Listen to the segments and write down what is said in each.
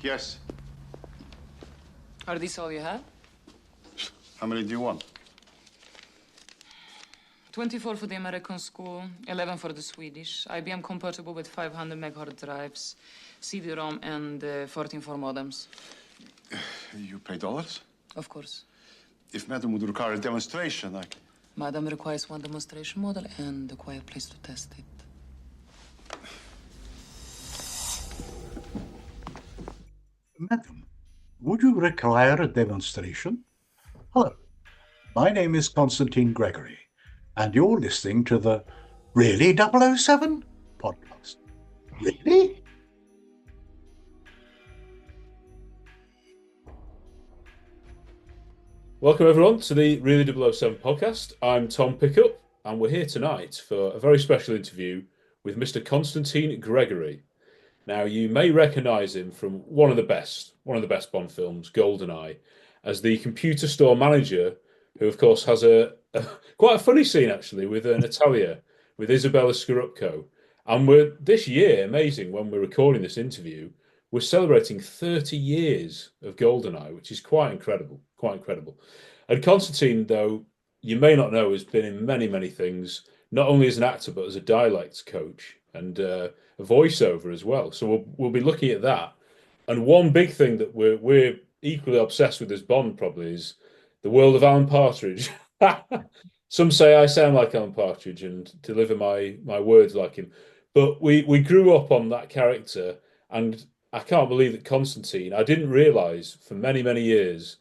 Yes. Are these all you have? How many do you want? 24 for the American school, 11 for the Swedish, IBM compatible with 500 meg hard drives, CD-ROM, and 14 for modems. You pay dollars? Of course. If Madam would require a demonstration, Madam requires one demonstration model and a quiet place to test it. Madam, would you require a demonstration? Hello, my name is Constantine Gregory, and you're listening to the Really 007 podcast. Really? Welcome everyone to the Really 007 podcast. I'm Tom Pickup, and we're here tonight for a very special interview with Mr. Constantine Gregory. Now, you may recognise him from one of the best Bond films, GoldenEye, as the computer store manager, who of course has quite a funny scene actually with Natalia, with Isabella Scorupco. And we're this year, amazing, when we're recording this interview, we're celebrating 30 years of GoldenEye, which is quite incredible. And Constantine, though, you may not know, has been in many, many things, not only as an actor, but as a dialects coach and a voiceover as well. So we'll be looking at that. And one big thing that we're equally obsessed with as Bond probably is the world of Alan Partridge. Some say I sound like Alan Partridge and deliver my words like him. But we grew up on that character, and I can't believe that Constantine, I didn't realise for many, many years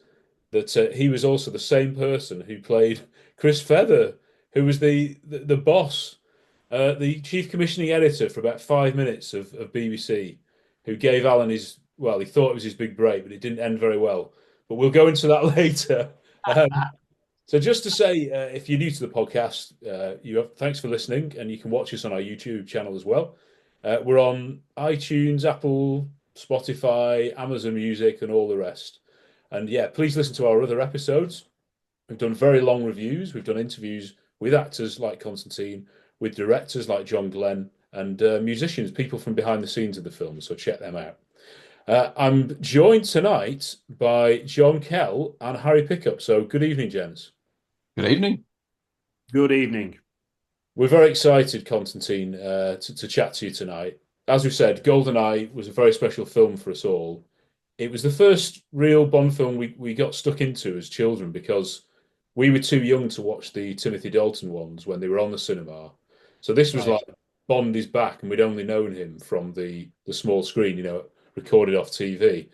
that he was also the same person who played Chris Feather, who was the boss, the chief commissioning editor for about 5 minutes of BBC, who gave Alan he thought it was his big break, but it didn't end very well. But we'll go into that later. So just to say, if you're new to the podcast, thanks for listening, and you can watch us on our YouTube channel as well. We're on iTunes, Apple, Spotify, Amazon Music, and all the rest. And yeah, please listen to our other episodes. We've done very long reviews. We've done interviews with actors like Constantine, with directors like John Glenn, and musicians, people from behind the scenes of the film. So check them out. I'm joined tonight by John Kell and Harry Pickup. So good evening, gents. Good evening. Good evening. We're very excited, Constantine, to chat to you tonight. As we said, GoldenEye was a very special film for us all. It was the first real Bond film we got stuck into as children because we were too young to watch the Timothy Dalton ones when they were on the cinema. So this was like Bond is back, and we'd only known him from the small screen, recorded off TV.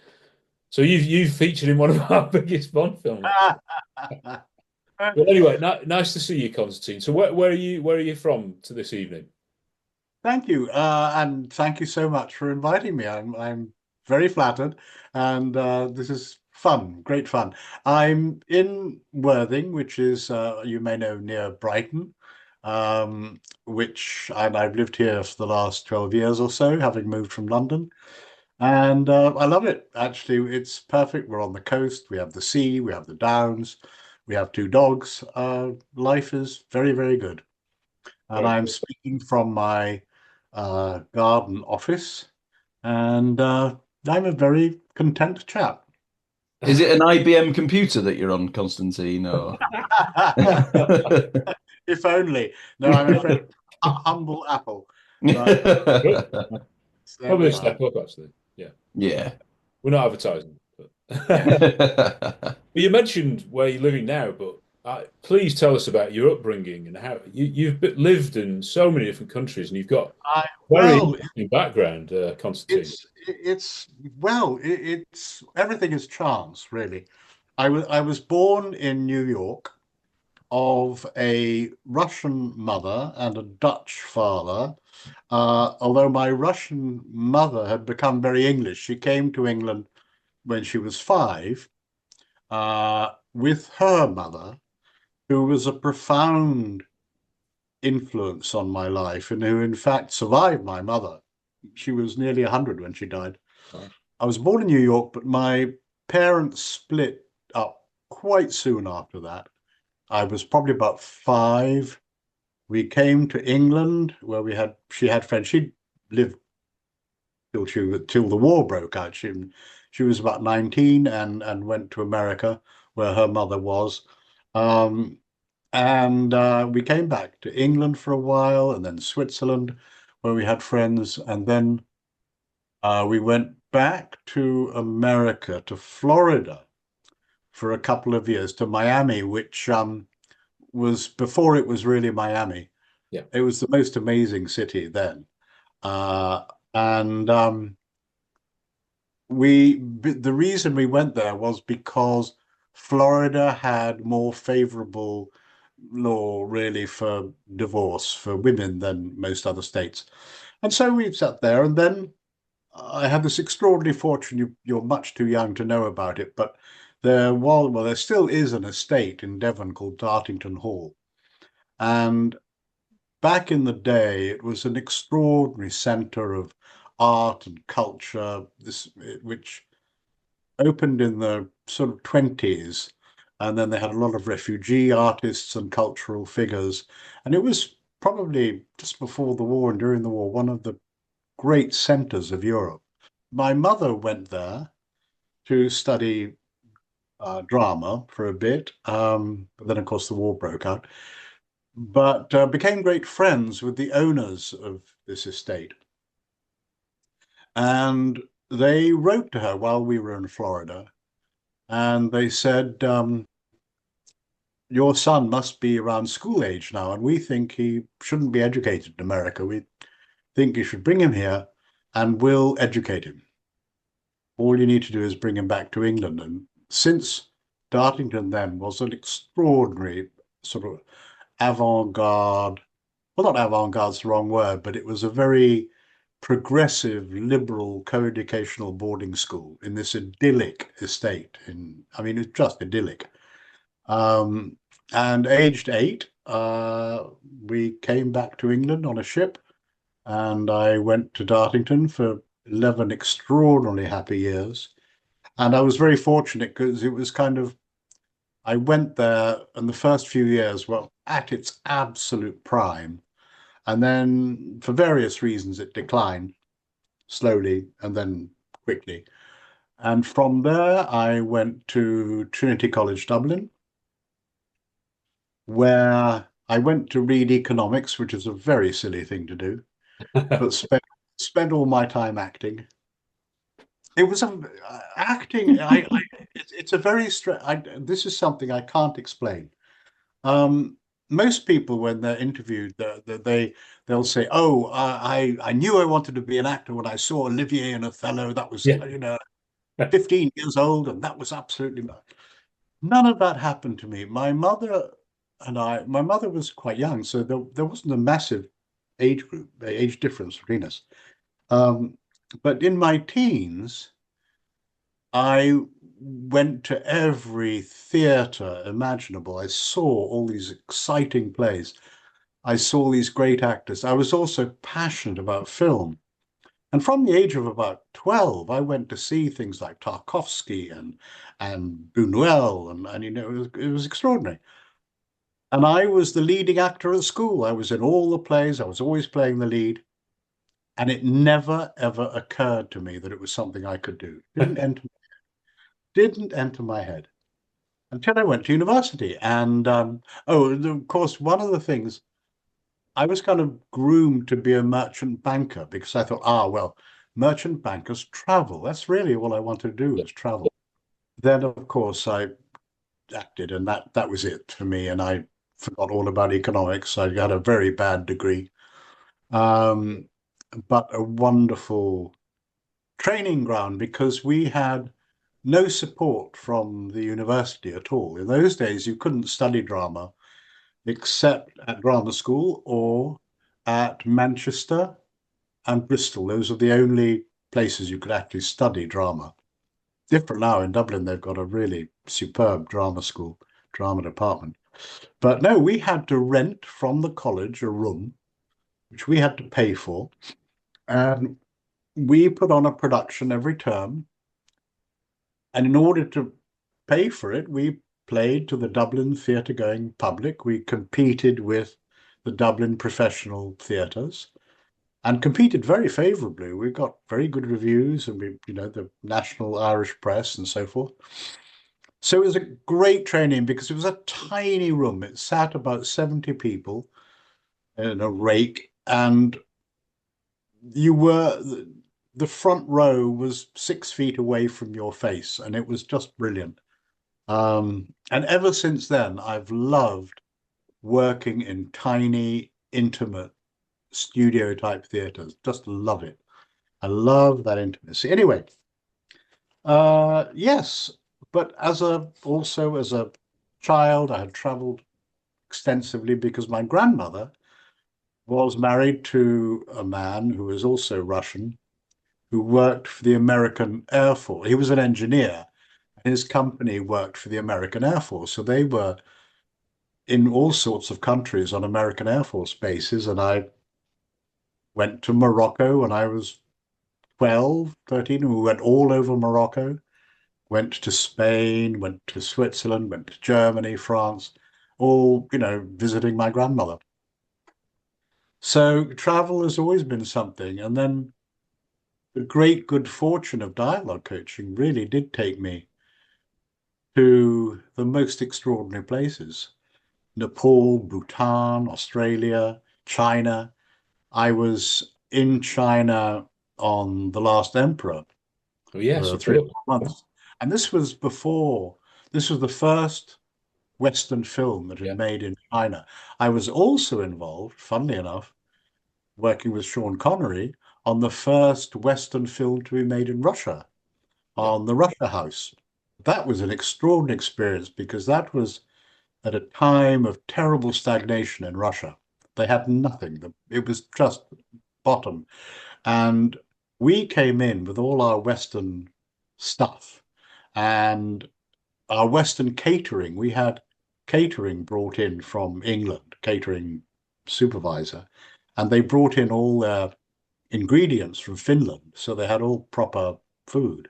So you've featured in one of our biggest Bond films. Well, anyway, nice to see you, Constantine. So where are you from to this evening? Thank you, and thank you so much for inviting me. I'm very flattered, and this is fun, great fun. I'm in Worthing, which is you may know near Brighton, which I've lived here for the last 12 years or so, having moved from London, and I love it. Actually, it's perfect. We're on the coast. We have the sea. We have the downs. We have 2 dogs. Life is very, very good. And I'm speaking from my garden office, and I'm a very content chap. Is it an IBM computer that you're on, Constantine? Or If only. No, I'm afraid humble Apple. But, Probably a step up, actually. Yeah. Yeah. We're not advertising. But you mentioned where you're living now, but please tell us about your upbringing and how you've lived in so many different countries, and you've got very interesting background, Constantine. It's everything is chance, really. I was born in New York of a Russian mother and a Dutch father. Although my Russian mother had become very English, she came to England when she was 5 with her mother, who was a profound influence on my life and who in fact survived my mother. She was nearly 100 when she died. Right. I was born in New York, but my parents split up quite soon after that. I was probably about 5. We came to England where she had friends. She'd lived till the war broke out. She was about 19 and went to America where her mother was. Um, and we came back to England for a while and then Switzerland where we had friends. And then we went back to America, to Florida for a couple of years, to Miami, which was before it was really Miami. Yeah. It was the most amazing city then. And the reason we went there was because Florida had more favorable law really for divorce for women than most other states. And so we sat there, and then I had this extraordinary fortune. You're much too young to know about it, but there still is an estate in Devon called Dartington Hall. And back in the day, it was an extraordinary center of art and culture, which opened in the sort of 20s. And then they had a lot of refugee artists and cultural figures. And it was probably just before the war and during the war, one of the great centers of Europe. My mother went there to study drama for a bit, but then, of course, the war broke out, but became great friends with the owners of this estate. And they wrote to her while we were in Florida, and they said, your son must be around school age now, and we think he shouldn't be educated in America. We think you should bring him here and we'll educate him. All you need to do is bring him back to England. And since Dartington then was an extraordinary sort of avant-garde, well, not avant-garde's the wrong word, but it was a very progressive, liberal, co-educational boarding school in this idyllic estate. It's just idyllic. And aged 8, we came back to England on a ship, and I went to Dartington for 11 extraordinarily happy years. And I was very fortunate because it was I went there and the first few years were at its absolute prime. And then for various reasons, it declined slowly and then quickly. And from there, I went to Trinity College Dublin, where I went to read economics, which is a very silly thing to do, but spent all my time acting. It was acting. It's a very this is something I can't explain. Most people, when they're interviewed, they'll say, "Oh, I knew I wanted to be an actor when I saw Olivier in Othello. That was 15 years old, and that was absolutely none of that happened to me. My mother was quite young, so there wasn't a massive age difference between us. But in my teens, I went to every theatre imaginable. I saw all these exciting plays. I saw these great actors. I was also passionate about film. And from the age of about 12, I went to see things like Tarkovsky and Buñuel, and it was extraordinary. And I was the leading actor at school. I was in all the plays. I was always playing the lead. And it never, ever occurred to me that it was something I could do. Didn't enter my head until I went to university. And of course, one of the things, I was kind of groomed to be a merchant banker because I thought, well, merchant bankers travel. That's really all I wanted to do was travel. Then, of course, I acted, and that was it for me. And I forgot all about economics. I got a very bad degree. But a wonderful training ground because we had no support from the university at all. In those days, you couldn't study drama except at drama school or at Manchester and Bristol. Those are the only places you could actually study drama. Different now in Dublin, they've got a really superb drama school, drama department. But no, we had to rent from the college a room, which we had to pay for. And we put on a production every term. And in order to pay for it, we played to the Dublin theatre-going public. We competed with the Dublin professional theatres. and competed very favorably. We got very good reviews, and the National Irish Press and so forth. So it was a great training because it was a tiny room. It sat about 70 people in a rake, and the front row was 6 feet away from your face, and it was just brilliant. And ever since then, I've loved working in tiny, intimate studio type theaters. Just love it. I love that intimacy. Anyway, yes, but also as a child, I had traveled extensively because my grandmother was married to a man who was also Russian, who worked for the American Air Force. He was an engineer. His company worked for the American Air Force. So they were in all sorts of countries on American Air Force bases. And I went to Morocco when I was 12, 13, and we went all over Morocco, went to Spain, went to Switzerland, went to Germany, France, all, visiting my grandmother. So travel has always been something. And then the great good fortune of dialogue coaching really did take me to the most extraordinary places. Nepal, Bhutan, Australia, China. I was in China on The Last Emperor Oh, yes, for you 3 or did. 4 months. And this was the first Western film that had Yeah. made in China. I was also involved, funnily enough, working with Sean Connery on the first Western film to be made in Russia, on the Russia House. That was an extraordinary experience because that was at a time of terrible stagnation in Russia. They had nothing. It was just bottom. And we came in with all our Western stuff and our Western catering. We had catering brought in from England, catering supervisor, and they brought in all their ingredients from Finland. So they had all proper food.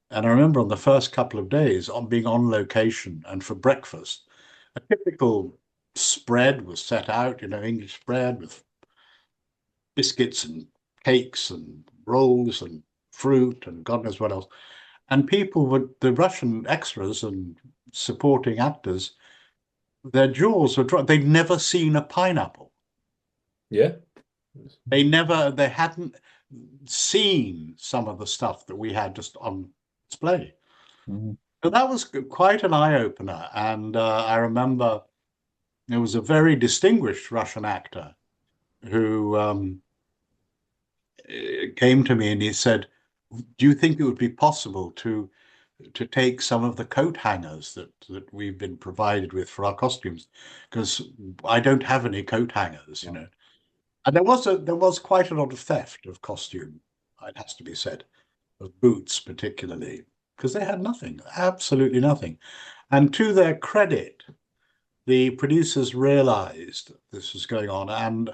And I remember on the first couple of days on being on location and for breakfast, a typical spread was set out, English spread with biscuits and cakes and rolls and fruit and God knows what else. And the Russian extras and supporting actors, their jaws were dropped. They'd never seen a pineapple. Yeah. They hadn't seen some of the stuff that we had just on display. Mhm. So that was quite an eye-opener. And I remember there was a very distinguished Russian actor who came to me and he said, do you think it would be possible to take some of the coat hangers that we've been provided with for our costumes? Because I don't have any coat hangers, And there was quite a lot of theft of costume, it has to be said, of boots particularly, because they had nothing, absolutely nothing. And to their credit, the producers realized this was going on. And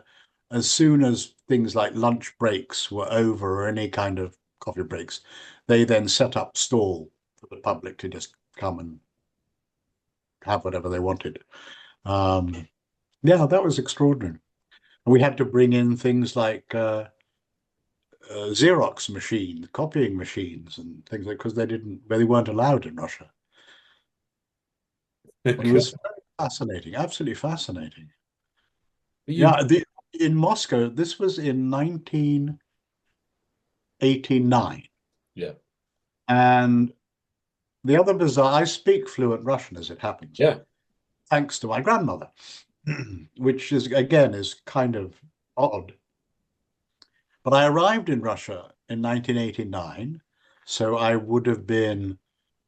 as soon as things like lunch breaks were over or any kind of coffee breaks, they then set up stall for the public to just come and have whatever they wanted. Yeah, that was extraordinary. We had to bring in things like Xerox machines, copying machines, and things like because they weren't allowed in Russia. It was fascinating, absolutely fascinating. Yeah, in Moscow, this was in 1989. Yeah. And the other bizarre, I speak fluent Russian as it happens. Yeah. Thanks to my grandmother, which is kind of odd. But I arrived in Russia in 1989, so I would have been,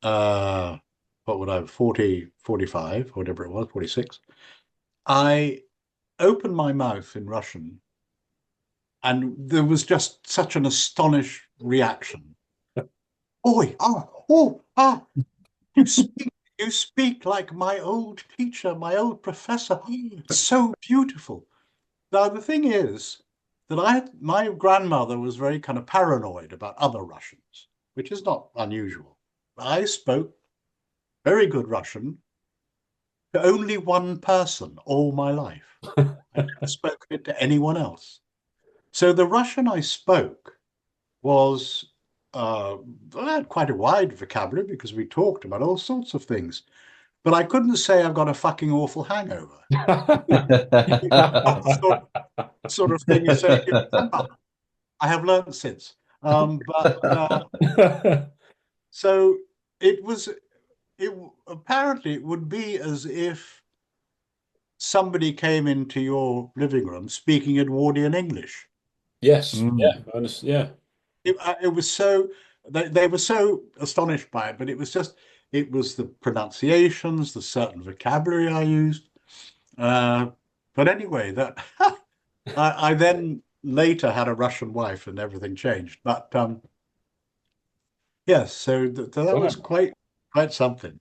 what would I, 40, 45, whatever it was, 46. I opened my mouth in Russian, and there was just such an astonished reaction. Oi, you speak like my old teacher, my old professor. So beautiful. Now, the thing is that my grandmother was very kind of paranoid about other Russians, which is not unusual. I spoke very good Russian to only one person all my life. I never spoke it to anyone else. So the Russian I spoke was I had quite a wide vocabulary because we talked about all sorts of things. But I couldn't say I've got a fucking awful hangover. Sort of thing you say. I have learned since. So it was. It apparently it would be as if somebody came into your living room speaking Edwardian English. Yes. Yeah. I understand. Yeah. It was so they were so astonished by it, but it was the pronunciations, the certain vocabulary I used. But anyway, that I then later had a Russian wife, and everything changed. But yes, so that was quite something.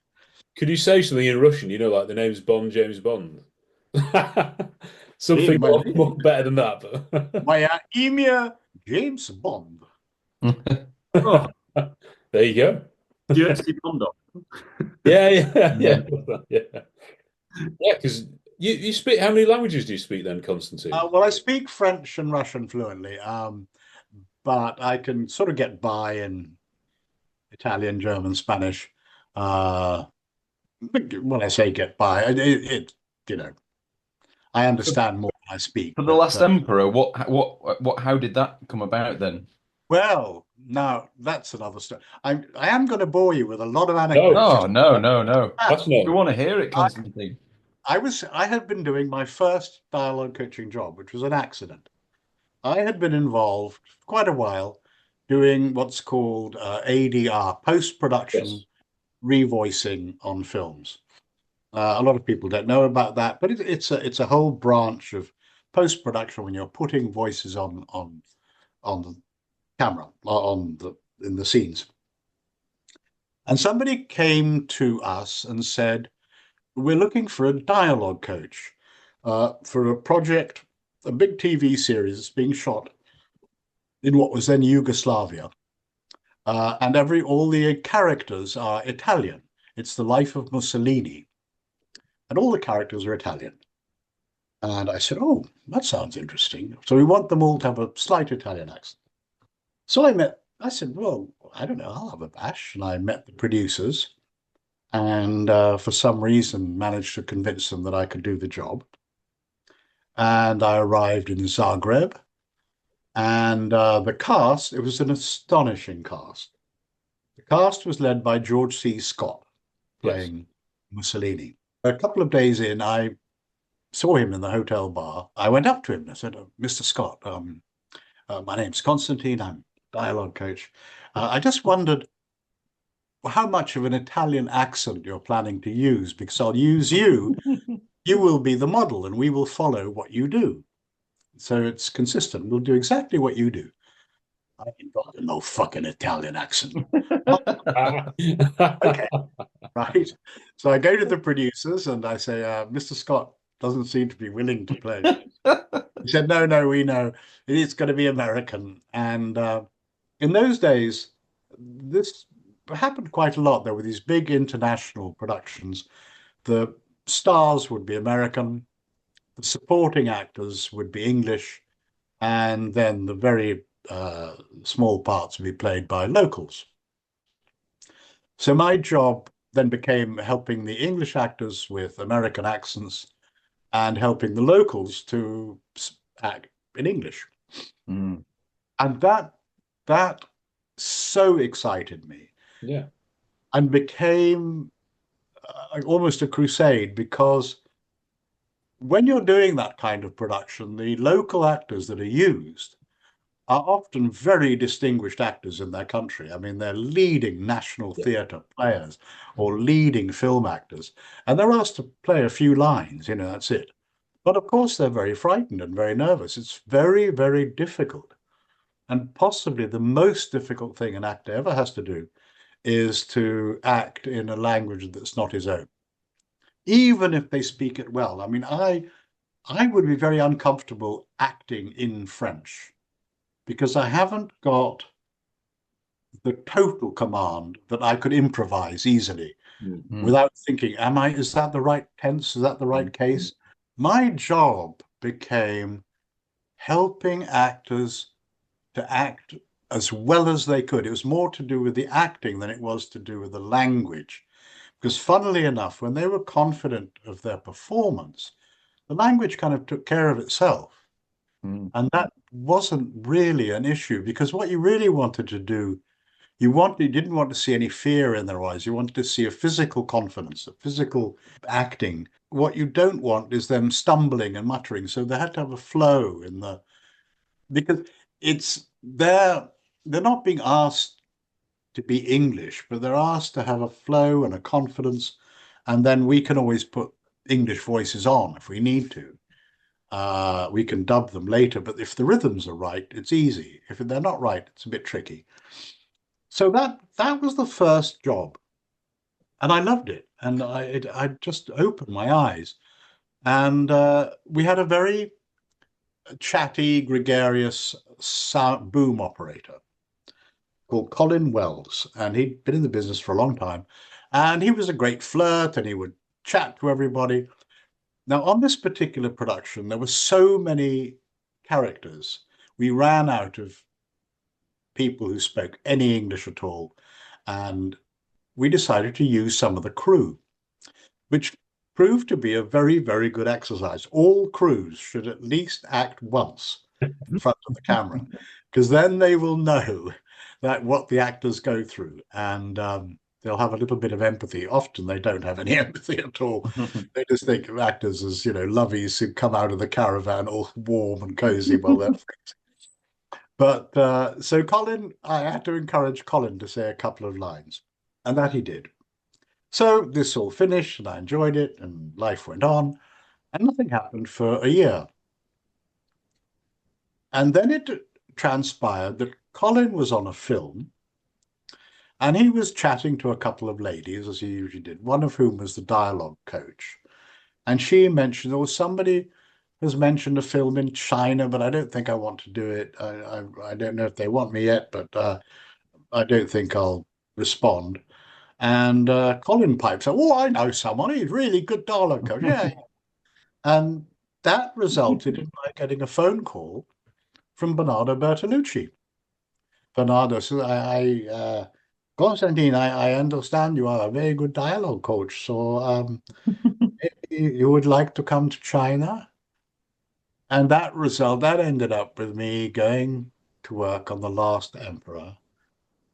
Could you say something in Russian? You know, like the name's Bond, James Bond. Something more better than that. But Моя имя James Bond. Oh, there you go. Jersey Bondo. Yeah. Yeah. Because you speak. How many languages do you speak then, Constantine? Well, I speak French and Russian fluently, but I can sort of get by in Italian, German, Spanish. When I say get by, I understand more than I speak. For the last emperor, how did that come about then? Well, now that's another story. I am going to bore you with a lot of anecdotes. Oh, no. Fascinating. We want to hear it, Constantine. I had been doing my first dialogue coaching job, which was an accident. I had been involved for quite a while doing what's called ADR, post-production revoicing on films. A lot of people don't know about that, but it's a whole branch of post-production when you're putting voices on the camera, in the scenes. And somebody came to us and said, we're looking for a dialogue coach for a project, a big TV series that's being shot in what was then Yugoslavia. And all the characters are Italian. It's the life of Mussolini. And all the characters are Italian. And I said, oh, that sounds interesting. So we want them all to have a slight Italian accent. So I said, well, I don't know, I'll have a bash. And I met the producers and for some reason managed to convince them that I could do the job. And I arrived in Zagreb. And the cast, it was an astonishing cast. The cast was led by George C. Scott, playing Mussolini. A couple of days in, I saw him in the hotel bar. I went up to him and I said, Mr. Scott, my name's Constantine, I'm a dialogue coach. I just wondered how much of an Italian accent you're planning to use, because I'll use you. You will be the model and we will follow what you do. So it's consistent. We'll do exactly what you do. I ain't got no fucking Italian accent. Okay, right. So I go to the producers and I say, Mr. Scott doesn't seem to be willing to play. He said, no, we know. It's going to be American. And in those days, this happened quite a lot. There were these big international productions. The stars would be American. The supporting actors would be English, and then the very small parts would be played by locals. So my job then became helping the English actors with American accents and helping the locals to act in English. Mm. And that so excited me. Yeah. And became almost a crusade, because when you're doing that kind of production, the local actors that are used are often very distinguished actors in their country. I mean, they're leading national theatre players or leading film actors, and they're asked to play a few lines, that's it. But of course, they're very frightened and very nervous. It's very, very difficult. And possibly the most difficult thing an actor ever has to do is to act in a language that's not his own, even if they speak it well. I mean, I would be very uncomfortable acting in French because I haven't got the total command that I could improvise easily without thinking, is that the right tense? Is that the right case? My job became helping actors to act as well as they could. It was more to do with the acting than it was to do with the language. Because funnily enough, when they were confident of their performance, the language kind of took care of itself. Mm. And that wasn't really an issue, because what you really wanted to do, you didn't want to see any fear in their eyes. You wanted to see a physical confidence, a physical acting. What you don't want is them stumbling and muttering. So they had to have a flow in the, because they're not being asked to be English, but they're asked to have a flow and a confidence. And then we can always put English voices on if we need to. We can dub them later, but if the rhythms are right, it's easy. If they're not right, it's a bit tricky. So that was the first job, and I loved it, and I just opened my eyes. And we had a very chatty, gregarious sound boom operator called Colin Wells, and he'd been in the business for a long time, and he was a great flirt, and he would chat to everybody. Now, on this particular production, there were so many characters, we ran out of people who spoke any English at all, and we decided to use some of the crew, which proved to be a very, very good exercise. All crews should at least act once in front of the camera, because then they will know that what the actors go through, and they'll have a little bit of empathy. Often they don't have any empathy at all. They just think of actors as, lovies who come out of the caravan all warm and cozy while they're But so I had to encourage Colin to say a couple of lines, and that he did. So this all finished, and I enjoyed it, and life went on, and nothing happened for a year. And then it transpired that Colin was on a film, and he was chatting to a couple of ladies, as he usually did, one of whom was the dialogue coach. And she mentioned, somebody has mentioned a film in China, but I don't think I want to do it. I don't know if they want me yet, but I don't think I'll respond. And Colin pipes up, "Oh, I know someone. He's really good dialogue coach." Yeah. And that resulted in my getting a phone call from Bernardo Bertolucci. Bernardo said, Constantine, I understand you are a very good dialogue coach, so maybe you would like to come to China? And that ended up with me going to work on The Last Emperor,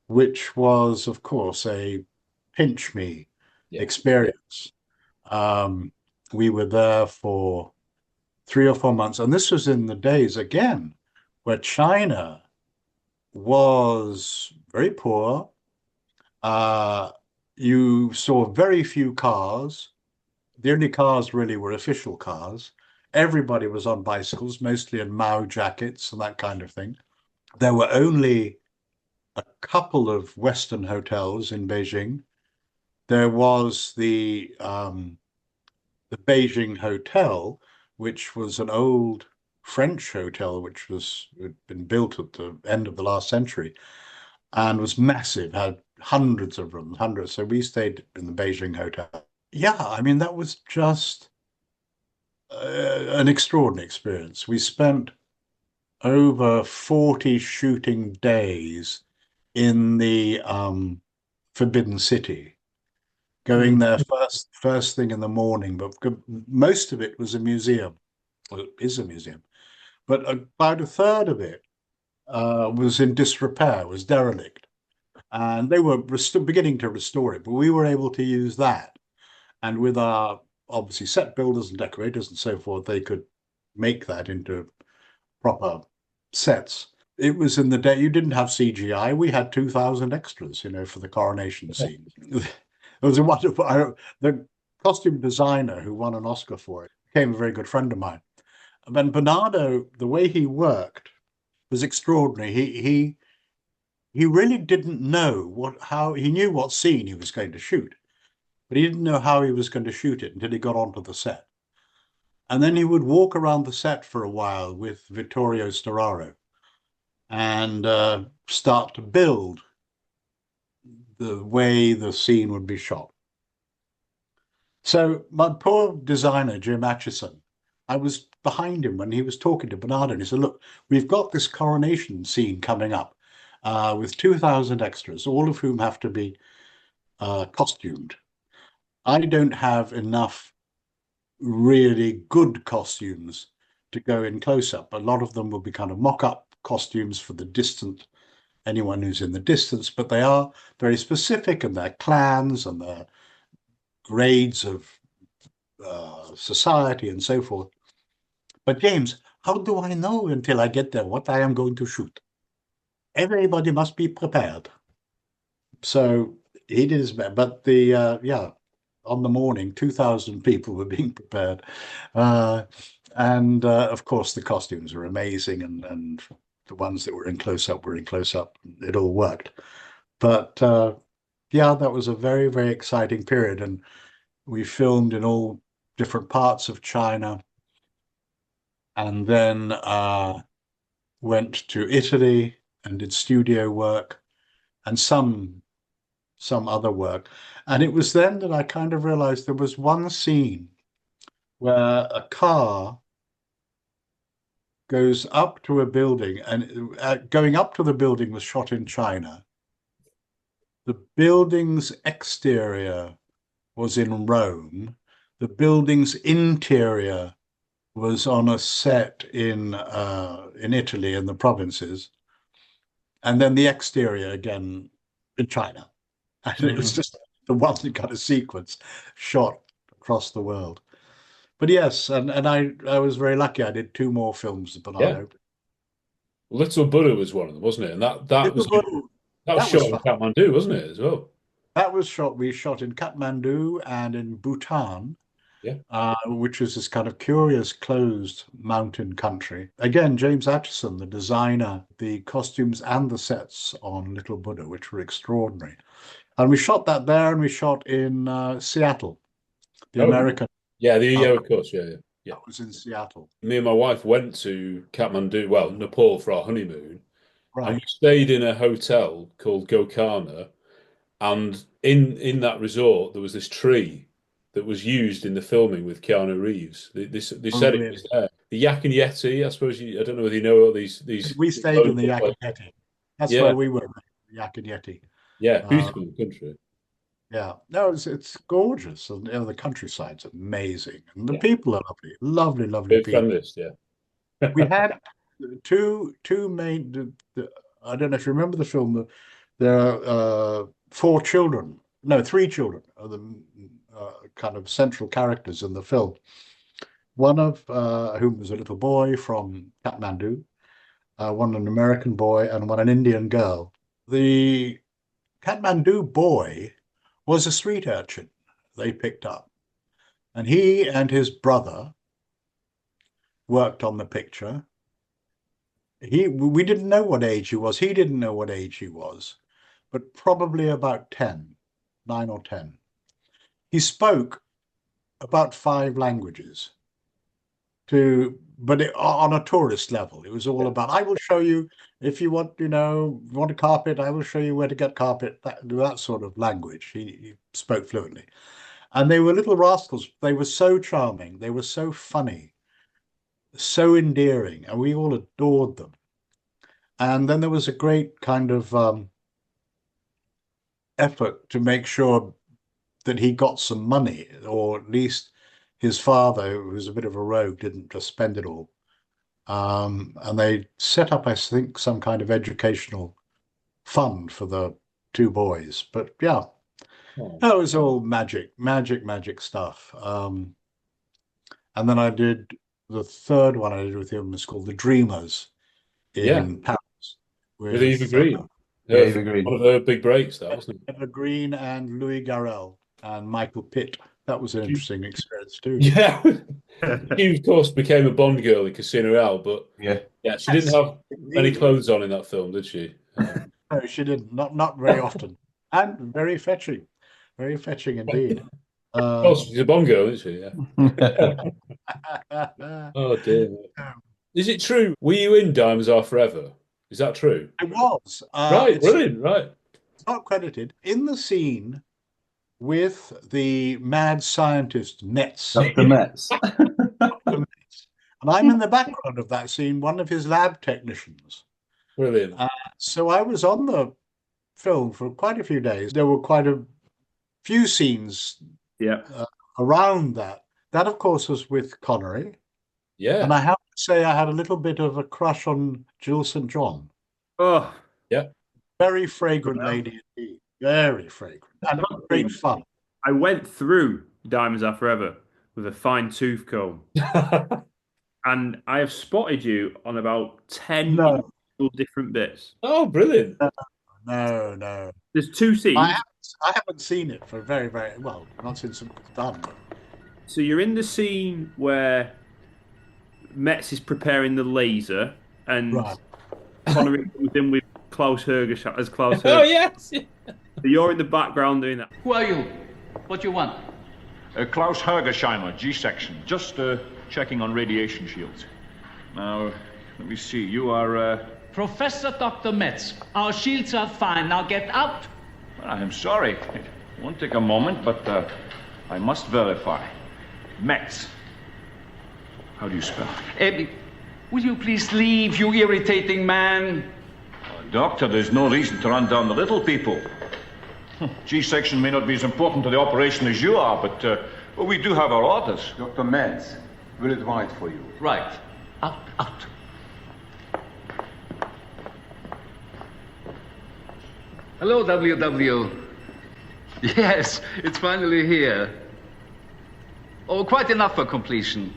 which was, of course, a pinch me experience. We were there for 3 or 4 months, and this was in the days, again, where China was very poor. You saw very few cars. The only cars really were official cars. Everybody was on bicycles, mostly in Mao jackets and that kind of thing. There were only a couple of Western hotels in Beijing. There was the Beijing Hotel, which was an old French hotel, which had been built at the end of the last century and was massive, had hundreds of rooms, hundreds. So we stayed in the Beijing Hotel. Yeah, I mean, that was just an extraordinary experience. We spent over 40 shooting days in the Forbidden City, going there first thing in the morning, but most of it was a museum. Well, it is a museum, but about a third of it was in disrepair, was derelict, and they were beginning to restore it, but we were able to use that, and with our obviously set builders and decorators and so forth, they could make that into proper sets. It was in the day you didn't have CGI. We had 2,000 extras, for the coronation scene. It was a wonderful. The costume designer who won an Oscar for it became a very good friend of mine. And Bernardo, the way he worked was extraordinary. He really didn't know how he knew what scene he was going to shoot, but he didn't know how he was going to shoot it until he got onto the set. And then he would walk around the set for a while with Vittorio Storaro and start to build the way the scene would be shot. So my poor designer, Jim Atchison, I was behind him when he was talking to Bernardo. And he said, look, we've got this coronation scene coming up with 2,000 extras, all of whom have to be costumed. I don't have enough really good costumes to go in close-up. A lot of them will be kind of mock-up costumes for the distant, anyone who's in the distance, but they are very specific, and their clans and their grades of society and so forth. But James, how do I know until I get there what I am going to shoot? Everybody must be prepared. So he did his best, but on the morning, 2,000 people were being prepared. And of course, the costumes were amazing, and the ones that were in close-up were in close-up. It all worked. But that was a very, very exciting period. And we filmed in all different parts of China, and then went to Italy and did studio work and some other work. And it was then that I kind of realized there was one scene where a car goes up to a building, and going up to the building was shot in China. The building's exterior was in Rome. The building's interior was on a set in Italy, in the provinces, and then the exterior again in China. And it was just the one kind of sequence shot across the world. But yes, and I was very lucky. I did 2 more films with Bernardo. Little Buddha was one of them, wasn't it? And that was was shot in fun. Kathmandu, wasn't it, as well? That was shot. We shot in Kathmandu and in Bhutan, which is this kind of curious closed mountain country. Again, James Atchison, the designer, the costumes and the sets on Little Buddha, which were extraordinary. And we shot that there, and we shot in Seattle, the American. Yeah, of course, yeah. That was in Seattle. Me and my wife went to Kathmandu, well, Nepal, for our honeymoon. Right. And we stayed in a hotel called Gokana. And in that resort, there was this tree that was used in the filming with Keanu Reeves. They said it was there. The Yak and Yeti, I suppose I don't know whether you know all these. We stayed in the Yak and Yeti. That's where we were, the Yak and Yeti. Yeah, beautiful country. Yeah, no, it's gorgeous, and the countryside's amazing, and the people are lovely, lovely people. Friendliest, yeah. We had two main. I don't know if you remember the film. There are 4 children, no, 3 children are the kind of central characters in the film. One of whom was a little boy from Kathmandu, one an American boy, and one an Indian girl. The Kathmandu boy was a street urchin they picked up, and he and his brother worked on the picture. We didn't know what age he was. He didn't know what age he was, but probably about 10, 9 or 10. He spoke about 5 languages, but on a tourist level. It was all about, I will show you, if you want, want a carpet, I will show you where to get carpet, that sort of language. He spoke fluently. And they were little rascals. They were so charming. They were so funny, so endearing, and we all adored them. And then there was a great kind of effort to make sure that he got some money, or at least his father, who was a bit of a rogue, didn't just spend it all. And they set up, I think, some kind of educational fund for the 2 boys. But yeah, that was all magic stuff. And then I did the 3rd one I did with him was called The Dreamers in Paris. With Eva Green. Eva Green. One of her big breaks, that, wasn't it? Eva Green and Louis Garrel and Michael Pitt. That was an interesting experience too. Yeah. She, of course, became a Bond girl in Casino Royale, but she didn't have any clothes on in that film, did she? No, she didn't. Not very often. And very fetching. Very fetching indeed. Of course, she's a Bond girl, isn't she? Yeah. Oh, dear. Is it true? Were you in Diamonds Are Forever? Is that true? It was. Right, brilliant, right. It's not credited. In the scene with the mad scientist Metz. Dr. Metz. And I'm in the background of that scene, one of his lab technicians. Brilliant. So I was on the film for quite a few days. There were quite a few scenes Yeah. around that. That, of course, was with Connery. Yeah. And I have to say I had a little bit of a crush on Jill St. John. Oh, Yeah. Very fragrant Wow. lady indeed. Very fragrant. And great fun. I went through Diamonds Are Forever with a fine tooth comb, and I have spotted you on about 10 No. different bits. Oh, brilliant. No. There's two scenes. I haven't seen it for very, very well, not since it was done. But So you're in the scene where Metz is preparing the laser, and right. Connery comes in with Klaus Hergersheimer as Klaus Oh, Hergersheimer. yes. So you're in the background doing that. Who are you? What do you want? Klaus Hergersheimer, G-section. Just checking on radiation shields. Now, let me see. You are, Professor Dr. Metz. Our shields are fine. Now get out. I'm sorry. It won't take a moment, but I must verify. Metz. How do you spell it? Will you please leave, you irritating man? Doctor, there's no reason to run down the little people. G-section may not be as important to the operation as you are, but well, we do have our orders. Dr. Metz, will it wait for you? Right. Out. Hello, WW. Yes, it's finally here. Oh, quite enough for completion.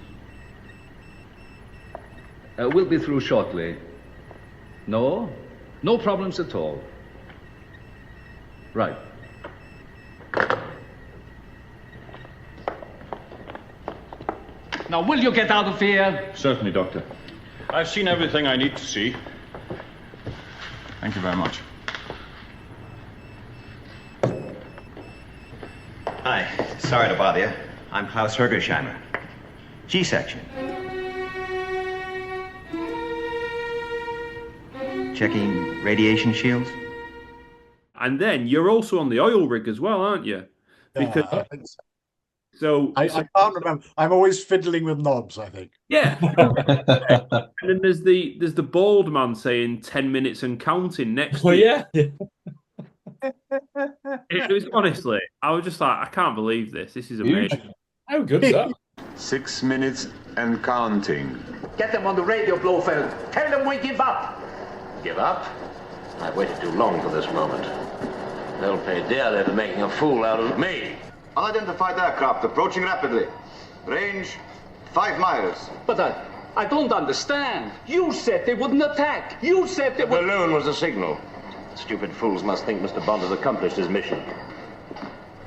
We'll be through shortly. No problems at all. Right. Now, will you get out of here? Certainly, Doctor. I've seen everything I need to see. Thank you very much. Hi, sorry to bother you. I'm Klaus Hergersheimer. G-section. Checking radiation shields? And then you're also on the oil rig as well, aren't you? Because I think so. so I can't remember. I'm always fiddling with knobs, I think. yeah. And then there's the bald man saying 10 minutes and counting next Oh, to you. yeah. It was honestly, I was just like, I can't believe this. This is amazing. How good is that? 6 minutes and counting. Get them on the radio, Blofeld. Tell them we give up. Give up? I've waited too long for this moment. They'll pay dearly for making a fool out of me. Unidentified aircraft approaching rapidly. Range 5 miles. But I don't understand. You said they wouldn't attack. You said they The would... balloon was a signal. Stupid fools must think Mr. Bond has accomplished his mission.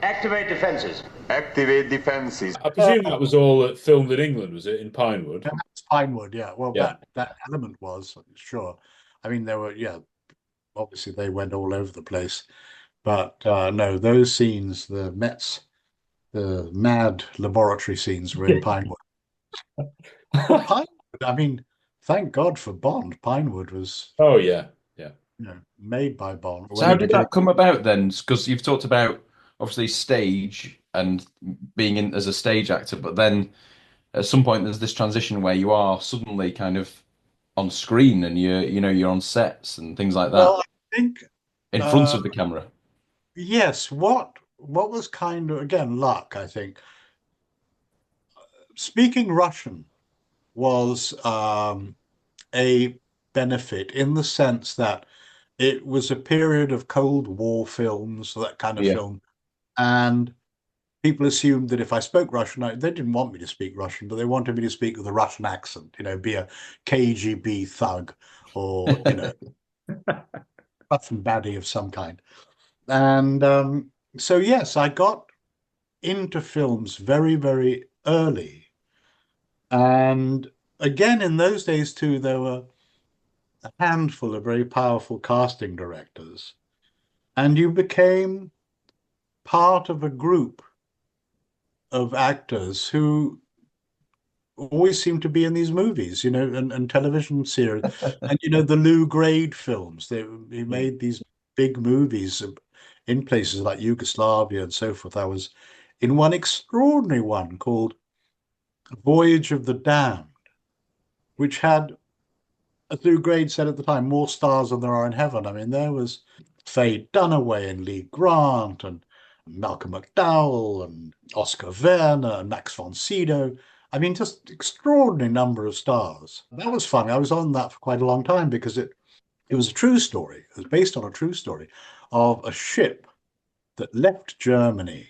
Activate defenses. Activate defenses. I presume that was all filmed in England, was it, in Pinewood? That's Pinewood, yeah. Well, Yeah. that element was, sure. I mean, there were, obviously they went all over the place. But no, those scenes, the Metz, the mad laboratory scenes were in Pinewood. Pinewood, I mean, thank God for Bond. Pinewood was, Oh, yeah. made by Bond. So how did that come about then? Because you've talked about obviously stage and being in as a stage actor, but then at some point there's this transition where you are suddenly kind of on screen and you're on sets and things like that. Well, I think in front of the camera. yes. What was kind of, again, luck, I think. Speaking Russian was a benefit in the sense that it was a period of Cold War films, that kind of film. And people assumed that if I spoke Russian, they didn't want me to speak Russian, but they wanted me to speak with a Russian accent, be a KGB thug or, Russian baddie of some kind. And so, yes, I got into films very, very early. And again, in those days, too, there were a handful of very powerful casting directors. And you became part of a group of actors who always seemed to be in these movies, and television series. And, the Lou Grade films, he made these big movies in places like Yugoslavia and so forth. I was in one extraordinary one called Voyage of the Damned. which had, as Lou Grade said at the time, more stars than there are in heaven. I mean, there was Faye Dunaway and Lee Grant and Malcolm McDowell and Oscar Werner and Max von Sydow. I mean, just extraordinary number of stars. That was fun. I was on that for quite a long time because it was a true story. It was based on a true story of a ship that left Germany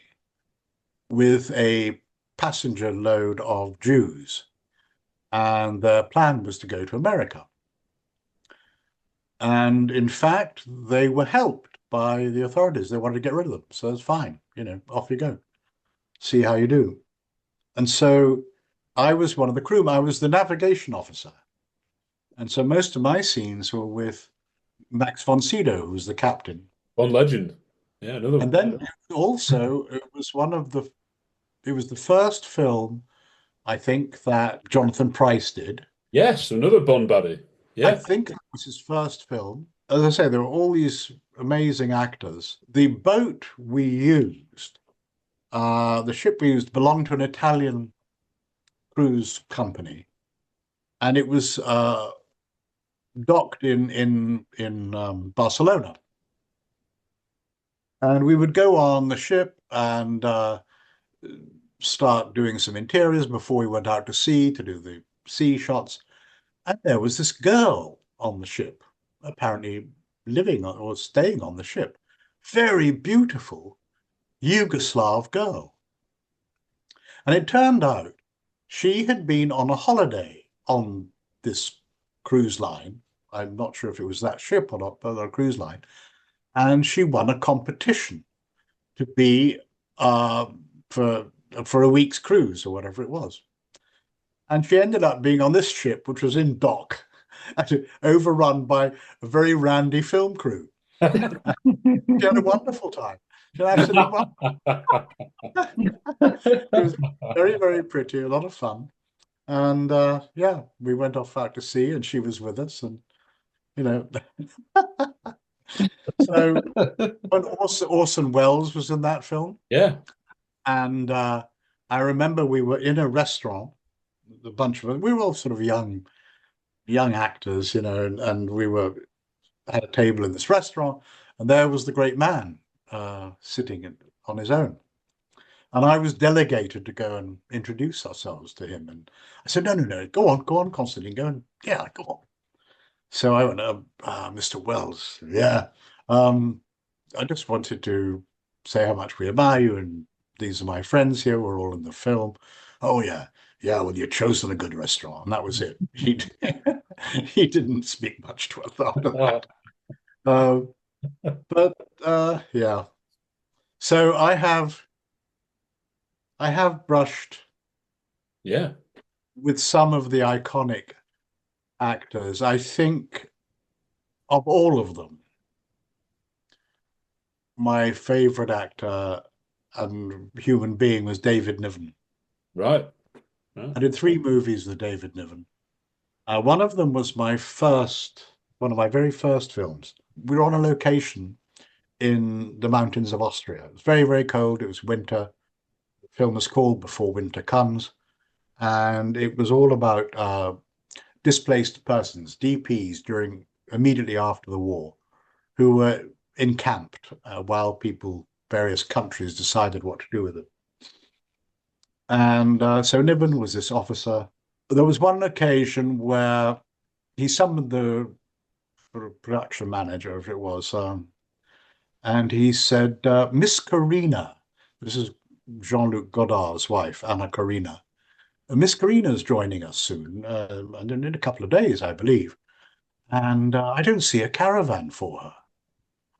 with a passenger load of Jews, and their plan was to go to America. And in fact, they were helped by the authorities. They wanted to get rid of them. So it's fine, off you go. See how you do. And so I was one of the crewmen. I was the navigation officer. And so most of my scenes were with Max von Sydow, who was the captain. One legend. Yeah, another one. And then also it was the first film, I think, that Jonathan Pryce did. Yes, another Bond baddie. Yeah. I think it was his first film. As I say, there were all these amazing actors. The boat we used, the ship we used, belonged to an Italian cruise company, and it was docked in Barcelona. And we would go on the ship and start doing some interiors before we went out to sea to do the sea shots. And there was this girl on the ship, apparently living or staying on the ship. Very beautiful Yugoslav girl. And it turned out she had been on a holiday on this cruise line. I'm not sure if it was that ship or not, but a cruise line. And she won a competition to be for a week's cruise or whatever it was. And she ended up being on this ship, which was in dock, and overrun by a very randy film crew. She had a wonderful time. She had absolutely It was very, very pretty, a lot of fun. And yeah, we went off out to sea and she was with us. And, so when Orson Welles was in that film. Yeah. And I remember we were in a restaurant, a bunch of us, we were all sort of young actors, and we had a table in this restaurant, and there was the great man sitting on his own. And I was delegated to go and introduce ourselves to him. And I said, no, go on, Constantine, go on. Yeah, go on. So I went, Mr. Wells, yeah. I just wanted to say how much we admire you, and these are my friends here. We're all in the film. Oh, yeah. Yeah, well, you've chosen a good restaurant. And that was it. He didn't speak much to us after that. But yeah. So I have brushed with some of the iconic actors. I think of all of them, my favorite actor and human being was David Niven. Right. I did 3 movies with David Niven. One of them was one of my very first films. We were on a location in the mountains of Austria. It was very, very cold. It was winter. The film was called Before Winter Comes. And it was all about displaced persons, DPs, immediately after the war, who were encamped while various countries decided what to do with them. And so Niven was this officer. There was one occasion where he summoned the production manager, if it was, and he said, Miss Karina, this is Jean-Luc Godard's wife, Anna Karina. Miss Karina's joining us soon, and in a couple of days, I believe. And I don't see a caravan for her.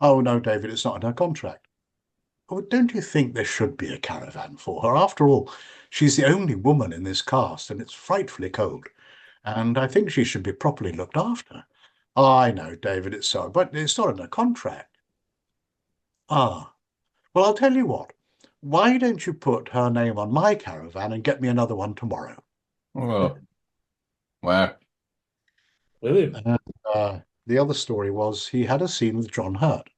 Oh, no, David, it's not in her contract. Oh, don't you think there should be a caravan for her? After all, she's the only woman in this cast, and it's frightfully cold. And I think she should be properly looked after. Oh, I know, David, it's so, but it's not in her contract. Ah, well, I'll tell you what. Why don't you put her name on my caravan and get me another one tomorrow? Oh, wow. Brilliant. And the other story was he had a scene with John Hurt.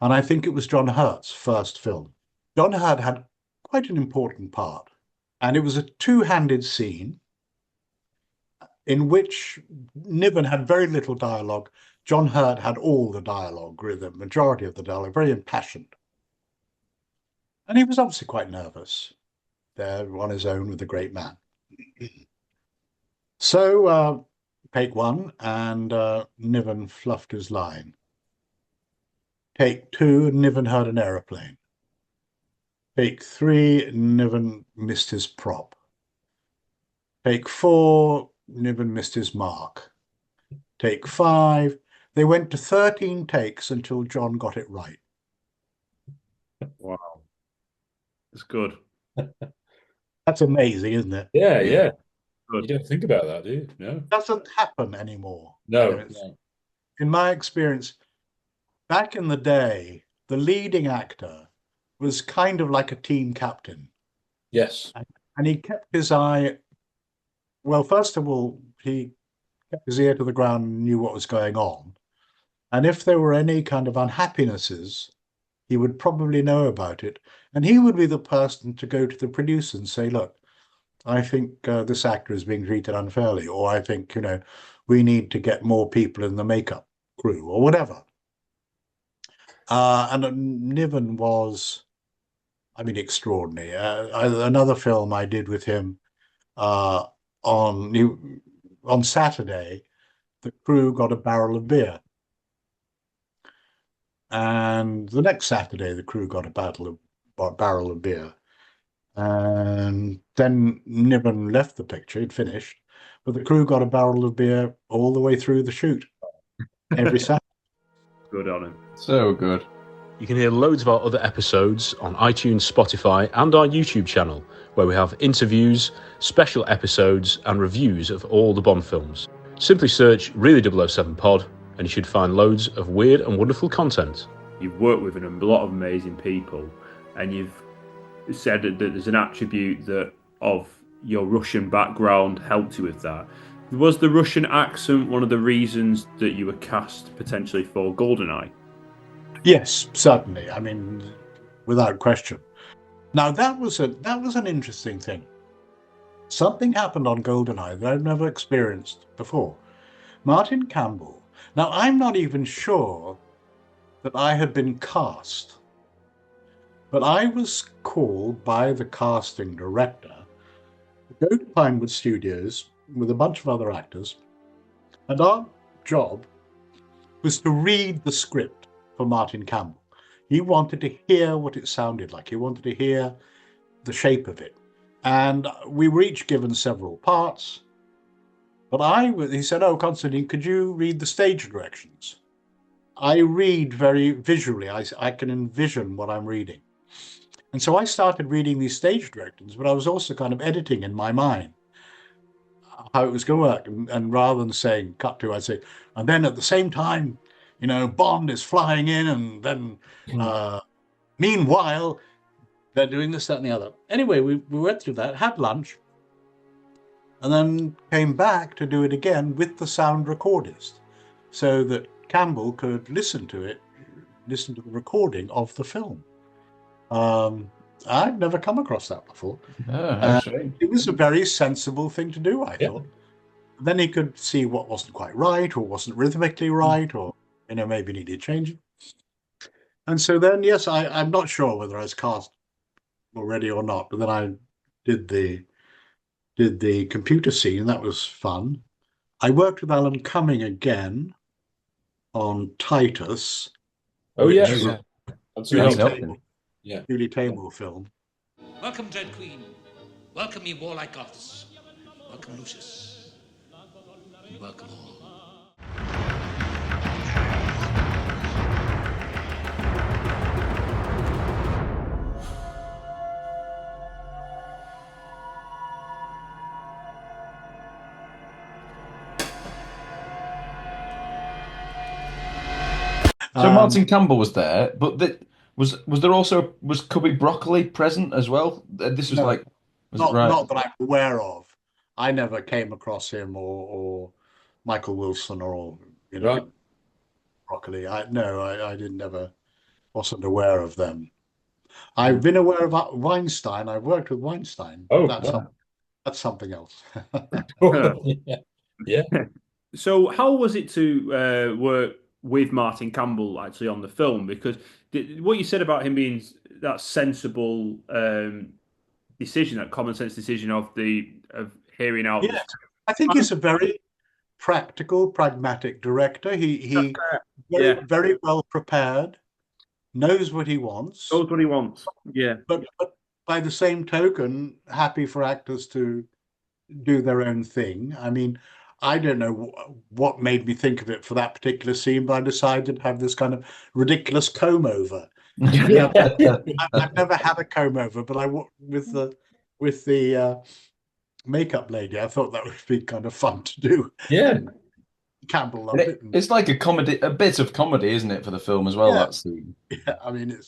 And I think it was John Hurt's first film. John Hurt had quite an important part. And it was a two-handed scene. in which Niven had very little dialogue. John Hurt had all the dialogue, with the majority of the dialogue, very impassioned. And he was obviously quite nervous there on his own with the great man. So take one, and Niven fluffed his line. Take two, Niven heard an aeroplane. Take three, Niven missed his prop. Take four, Niven missed his mark. Take five. They went to 13 takes until John got it right. Wow. It's good. That's amazing, isn't it? Yeah, yeah. Good. You don't think about that, do you? No. It doesn't happen anymore. No. You know, in my experience, back in the day, the leading actor was kind of like a team captain. Yes. And he kept his eye, well, first of all, he kept his ear to the ground and knew what was going on. And if there were any kind of unhappinesses, he would probably know about it. And he would be the person to go to the producer and say, look, I think this actor is being treated unfairly, or I think, you know, we need to get more people in the makeup crew, or whatever. And Niven was, I mean, extraordinary. Another film I did with him on Saturday, the crew got a barrel of beer. And the next Saturday, the crew got a barrel of beer. And then Niven left the picture, he'd finished, but the crew got a barrel of beer all the way through the shoot, every Saturday. Good on him. So good. You can hear loads of our other episodes on iTunes, Spotify, and our YouTube channel, where we have interviews, special episodes, and reviews of all the Bond films. Simply search Really 007 Pod, and you should find loads of weird and wonderful content. You've worked with a lot of amazing people, and you've said that there's an attribute that of your Russian background helped you with that. Was the Russian accent one of the reasons that you were cast potentially for GoldenEye? Yes, certainly. I mean, without question. Now that was an interesting thing. Something happened on GoldenEye that I've never experienced before. Martin Campbell. Now I'm not even sure that I had been cast, but I was called by the casting director to go to Pinewood Studios with a bunch of other actors, and our job was to read the script for Martin Campbell. He wanted to hear what it sounded like. He wanted to hear the shape of it. And we were each given several parts. But he said, oh, Constantine, could you read the stage directions? I read very visually. I can envision what I'm reading. And so I started reading these stage directions, but I was also kind of editing in my mind how it was going to work. And rather than saying cut to, I'd say, and then at the same time, you know, Bond is flying in, and then meanwhile, they're doing this, that, and the other. Anyway, we went through that, had lunch, and then came back to do it again with the sound recordist, so that Campbell could listen to the recording of the film. I'd never come across that before. It was a very sensible thing to do, I thought. Then he could see what wasn't quite right, or wasn't rhythmically right, or, you know, maybe needed changing. And so then, yes, I'm not sure whether I was cast already or not, but then I did the computer scene. That was fun. I worked with Alan Cumming again on Titus. Oh, yeah. Julie Taymor film. Welcome, Dread Queen. Welcome, ye warlike Goths. Welcome, Lucius. And welcome all. So Martin Campbell was there, but was there also Cubby Broccoli present as well? This was not that I'm aware of. I never came across him or Michael Wilson or Broccoli. I wasn't aware of them. I've been aware of Weinstein. I've worked with Weinstein. Oh, that's something else. Yeah. So, how was it to work with Martin Campbell actually on the film? Because what you said about him being that sensible decision, that common sense decision of hearing out. Yeah, I think he's a very practical, pragmatic director. He Yeah, very well prepared, knows what he wants, knows what he wants. Yeah, but by the same token, happy for actors to do their own thing. I mean, I don't know what made me think of it for that particular scene, but I decided to have this kind of ridiculous comb over. Yeah. I've never had a comb over, but with the makeup lady, I thought that would be kind of fun to do. Yeah. And Campbell loved it. It's like a comedy, a bit of comedy, isn't it, for the film as well? Yeah. That scene. Yeah, I mean,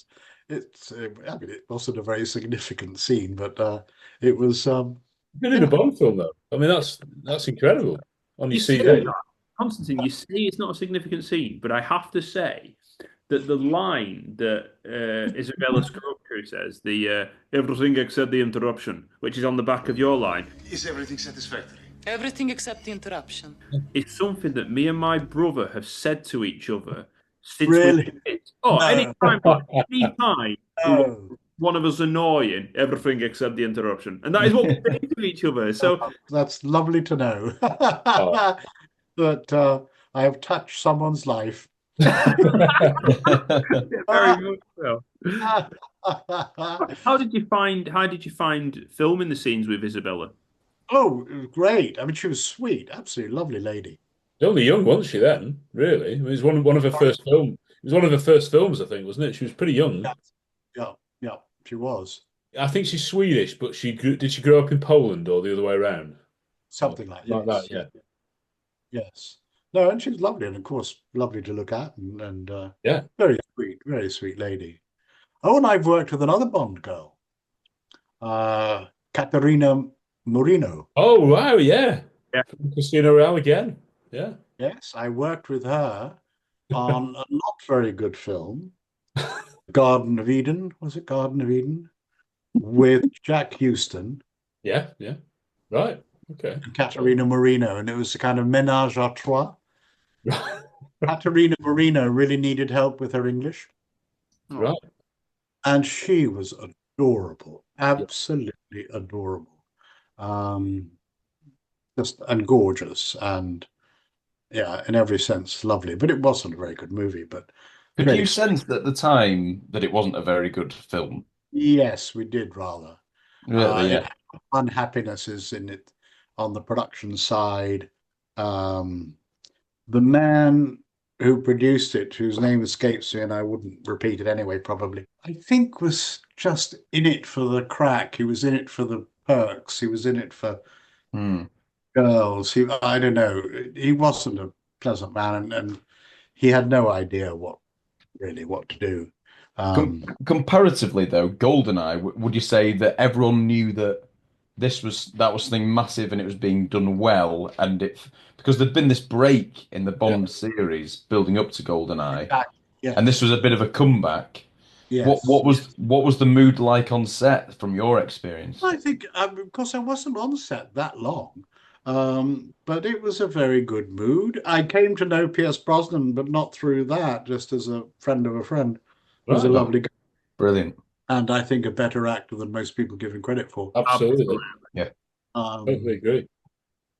I mean, it wasn't a very significant scene, but it was. Been in a Bond film though. I mean, that's incredible on your you say CV. that, Constantine, you say it's not a significant scene, but I have to say that the line that Isabella Scorupco says, the everything except the interruption, which is on the back of your line, Is everything satisfactory? Everything except the interruption. it's something that me and my brother have said to each other since Really? we were kids. Oh, No. anytime No. one of us annoying, everything except the interruption. And that is what we say to each other. So That's lovely to know that I have touched someone's life. very much so. How did you find filming the scenes with Isabella? Oh, it was great. I mean, she was sweet, absolutely lovely lady. Only young, wasn't she then? Really? I mean, it was one of her first film. It was one of her first films, I think, wasn't it? She was pretty young. Yeah, she was. I think she's Swedish, but did she grow up in Poland or the other way around? Something like that, yeah. Yes. No, and she was lovely, and of course, lovely to look at, and Yeah. very sweet lady. Oh, and I've worked with another Bond girl, Caterina Moreno. Oh wow, yeah. Yeah. Casino Royale again. Yeah. Yes, I worked with her on a not very good film, Garden of Eden. Was it Garden of Eden? With Jack Huston. Yeah, yeah. Right. Okay. And Caterina Moreno, and it was a kind of ménage à trois. Caterina Moreno really needed help with her English. Right. And she was adorable, absolutely adorable. Just and gorgeous, and yeah, in every sense lovely. But it wasn't a very good movie. But Could you sense at the time that it wasn't a very good film? yes, we did rather. Really, yeah. Unhappinesses in it on the production side. The man who produced it, whose name escapes me, and I wouldn't repeat it anyway, probably, I think was just in it for the crack. He was in it for the perks. He was in it for girls. I don't know. He wasn't a pleasant man, and he had no idea what to do. Comparatively, though, GoldenEye, would you say that everyone knew that that was something massive and it was being done well, and because there'd been this break in the Bond series building up to GoldenEye, yes. and this was a bit of a comeback. Yes. What was the mood like on set from your experience? I think, of course, I wasn't on set that long, but it was a very good mood. I came to know Pierce Brosnan, but not through that, just as a friend of a friend. He was a lovely guy. Brilliant. And I think a better actor than most people give him credit for. Absolutely. Yeah. Totally agree.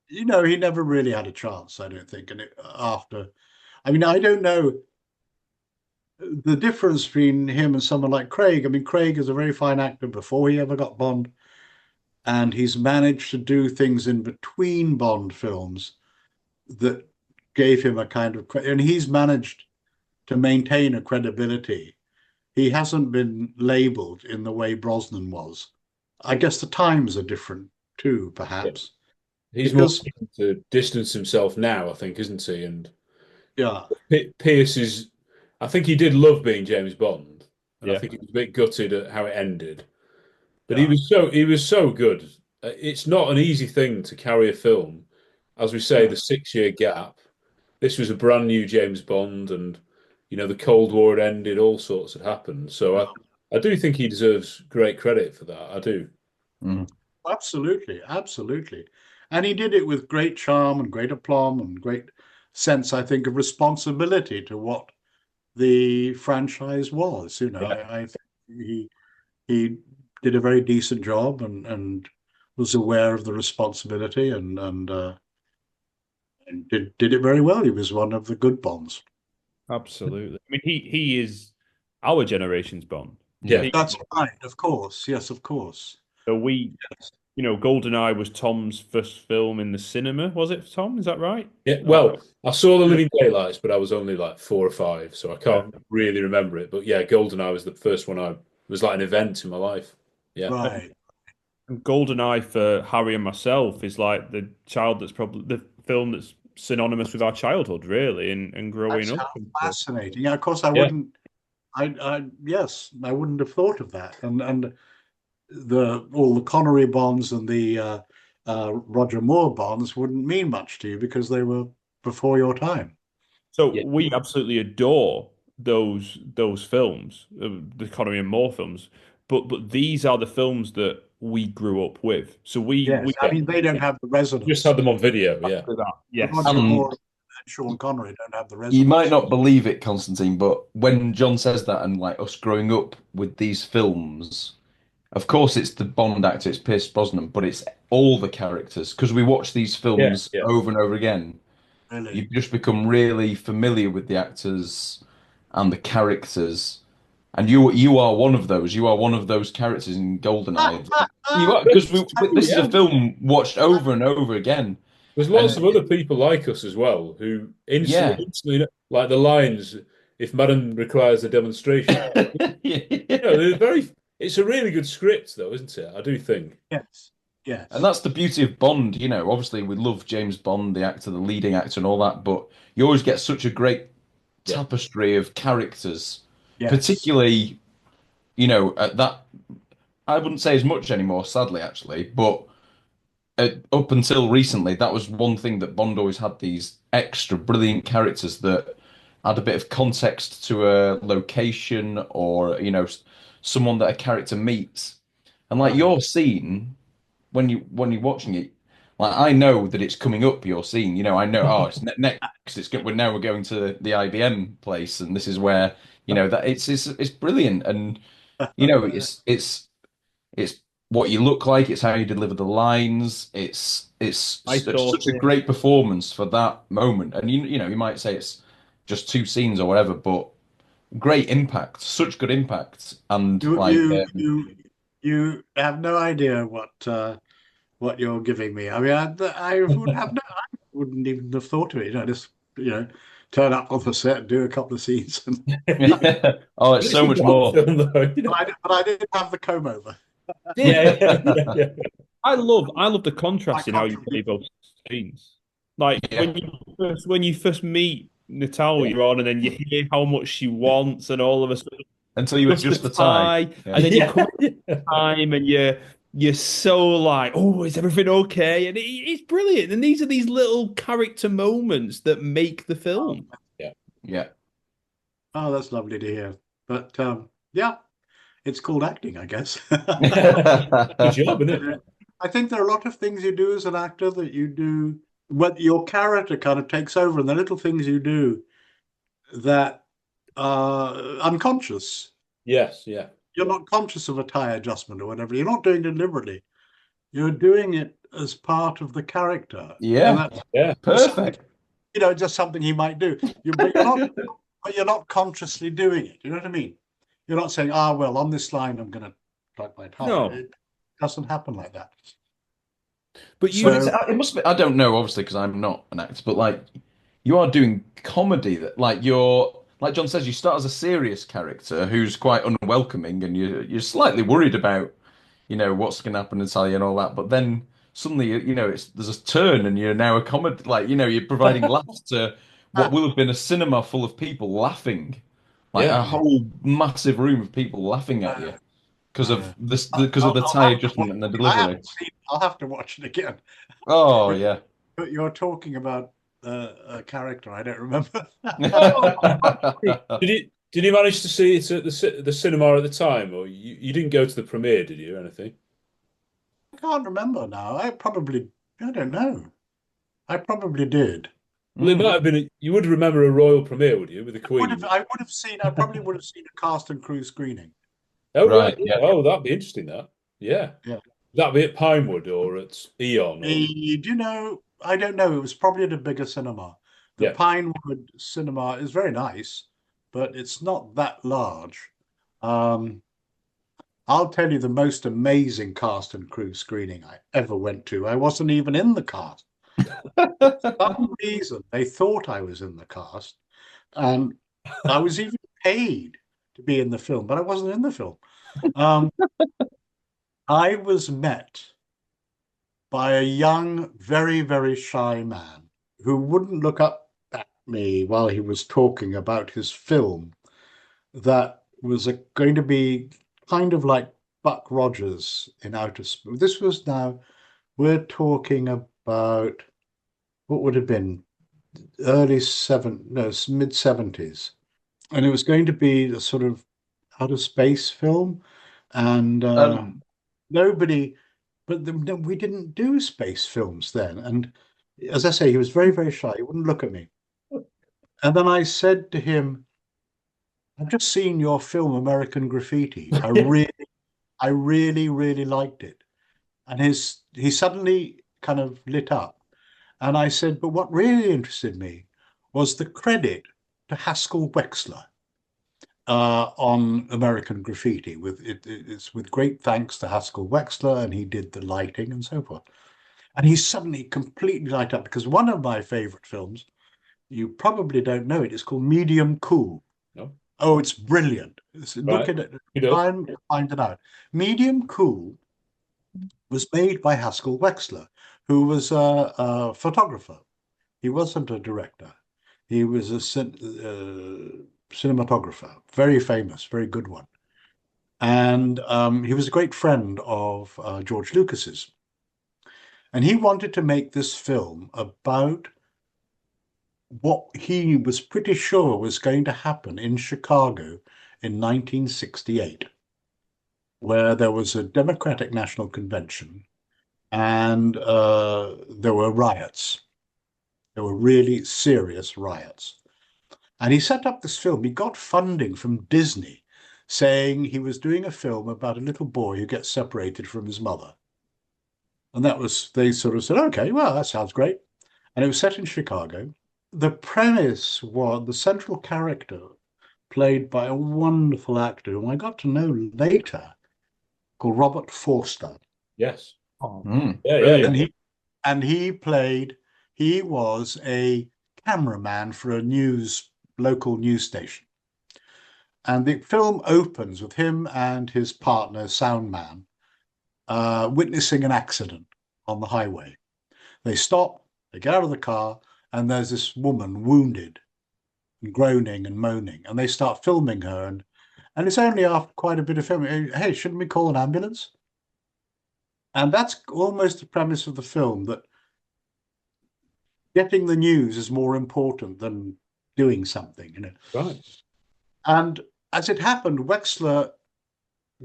You know, he never really had a chance, I don't think. And I mean, I don't know the difference between him and someone like Craig. I mean, Craig is a very fine actor before he ever got Bond, and he's managed to do things in between Bond films that gave him a kind of, and he's managed to maintain a credibility. He hasn't been labeled in the way Brosnan was. I guess the times are different too, perhaps. Yeah. He's more to distance himself now, I think, isn't he? And yeah, Pierce is. I think he did love being James Bond, and Yeah. I think he was a bit gutted at how it ended. But he was so good. It's not an easy thing to carry a film, as we say, the 6-year gap. This was a brand new James Bond, and the Cold War had ended, all sorts had happened. So I do think he deserves great credit for that. I do. Absolutely, absolutely. And he did it with great charm and great aplomb and great sense, I think, of responsibility to what the franchise was. You know, Yeah. I think he did a very decent job and was aware of the responsibility and did it very well. He was one of the good Bonds. Absolutely. I mean, he is our generation's Bond. Yeah. That's right, of course. Yes, of course. So GoldenEye was Tom's first film in the cinema, was it, Tom? Is that right? Yeah, well, I saw The Living Daylights, but I was only like 4 or 5, so I can't really remember it. But yeah, GoldenEye was the first one. It was like an event in my life. Yeah. Right. And GoldenEye for Harry and myself is like the film that's synonymous with our childhood, really, and growing That's up. fascinating. Yeah, of course, I wouldn't have thought of that. And all the Connery Bonds and the Roger Moore Bonds wouldn't mean much to you because they were before your time. So we absolutely adore those films, the Connery and Moore films. But these are the films that we grew up with. So I mean, they don't have the resonance. Just had them on video, yeah. Yes. Roger Moore and Sean Connery don't have the resonance. You might not believe it, Constantine, but when John says that and like us growing up with these films, of course it's the Bond actor, it's Pierce Brosnan, but it's all the characters because we watch these films over and over again. Really? You just become really familiar with the actors and the characters. And you are one of those. You are one of those characters in GoldenEye. You are, because this is a film watched over and over again. There's lots of other people like us as well who instantly like the lines. If Madam requires a demonstration, they're very. It's a really good script, though, isn't it? I do think. Yes. Yes. And that's the beauty of Bond. You know, obviously we love James Bond, the actor, the leading actor, and all that. But you always get such a great tapestry of characters. Yes. Particularly, at that, I wouldn't say as much anymore, sadly, actually, but up until recently, that was one thing that Bond always had, these extra brilliant characters that add a bit of context to a location or, someone that a character meets. And like your scene, when you're watching it, like I know that it's coming up, your scene, I know, it's next, we're going to the IBM place and this is where, that it's brilliant. And, it's what you look like, it's how you deliver the lines, it's such a great performance for that moment. And you might say it's just 2 scenes or whatever, but great impact, such good impact. And you have no idea what you're giving me. I mean, I wouldn't even have thought of it. Just turn up on the set and do a couple of scenes. Oh, it's so much more. But I didn't have the comb over. Yeah. I love the contrast in how you play both scenes. Like when you first meet Natalia on, and then you hear how much she wants, and all of a sudden until you adjust the tie, and then you come to time, and you're so like, oh, is everything okay? And it's brilliant. And these are these little character moments that make the film. Yeah. Oh, that's lovely to hear. But it's called acting, I guess. Good job, isn't it? I think there are a lot of things you do as an actor that you do, what your character kind of takes over, and the little things you do that are unconscious. Yes, yeah. You're not conscious of a tie adjustment or whatever. You're not doing it deliberately. You're doing it as part of the character. Yeah, perfect. Just something he might do. But you're not consciously doing it. You know what I mean? You're not saying, well, on this line, I'm going to type my tie. No. It doesn't happen like that. But it must be, I don't know, obviously, because I'm not an actor, but like you are doing comedy that like like John says, you start as a serious character who's quite unwelcoming and you're slightly worried about, what's going to happen in Italy and all that. But then suddenly, there's a turn and you're now a comedy, like, you're providing laughs to what will have been a cinema full of people laughing, like a whole massive room of people laughing at you because of the tie adjustment and the delivery. I'll have to watch it again. Oh, yeah. But you're talking about a character I don't remember. Did you manage to see it at the cinema at the time, or you didn't go to the premiere, did you, or anything? I can't remember now. I probably I don't know. I probably did. Well, it might have been. You would remember a royal premiere, would you, with the Queen? I would have seen. I probably would have seen a cast and crew screening. Oh, Right, right. yeah. Oh, that'd be interesting. That. Yeah. Yeah. That'd be at Pinewood or at Eon. Or... Do you know? I don't know. It was probably at a bigger cinema. The Yeah. Pinewood Cinema is very nice, but it's not that large. I'll tell you the most amazing cast and crew screening I ever went to. I wasn't even in the cast. For some reason, they thought I was in the cast, and I was even paid to be in the film, but I wasn't in the film. I was met by a young, very, very shy man who wouldn't look up at me while he was talking about his film that was going to be kind of like Buck Rogers in outer space. This was now, we're talking about, what would have been mid 70s. And it was going to be a sort of outer space film. And nobody, but we didn't do space films then. And as I say, he was very, very shy. He wouldn't look at me. And then I said to him, I've just seen your film, American Graffiti. I really, really liked it. And he suddenly kind of lit up. And I said, but what really interested me was the credit to Haskell Wexler on American Graffiti. It's with great thanks to Haskell Wexler, and he did the lighting and so forth. And he suddenly completely light up, because one of my favorite films, you probably don't know it, it's called Medium Cool. No. Oh, it's brilliant. Look Right. at it, try and find it out. Medium Cool was made by Haskell Wexler, who was a photographer. He wasn't a director. He was a cinematographer, very famous, very good one. And he was a great friend of George Lucas's. And he wanted to make this film about what he was pretty sure was going to happen in Chicago in 1968, where there was a Democratic National Convention and there were riots. There were really serious riots. And he set up this film. He got funding from Disney, saying he was doing a film about a little boy who gets separated from his mother. And they sort of said, okay, well, that sounds great. And it was set in Chicago. The premise was the central character, played by a wonderful actor whom I got to know later, called Robert Forster. Yes. Yeah. And he was a cameraman for a local news station. And the film opens with him and his partner, soundman, witnessing an accident on the highway. They stop, they get out of the car, and there's this woman wounded and groaning and moaning, and they start filming her. And it's only after quite a bit of filming, hey, shouldn't we call an ambulance? And that's almost the premise of the film, that getting the news is more important than doing something, Right. And as it happened, Wexler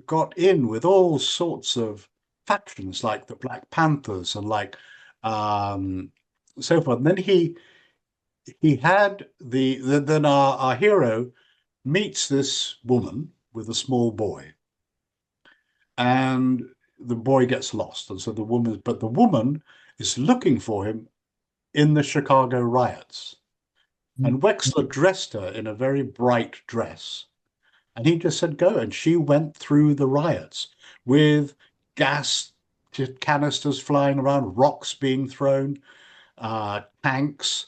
got in with all sorts of factions, like the Black Panthers and like so forth. And then he had then our hero meets this woman with a small boy, and the boy gets lost, and so the woman is looking for him in the Chicago riots. And Wexler dressed her in a very bright dress. And he just said, go. And she went through the riots with gas canisters flying around, rocks being thrown, tanks,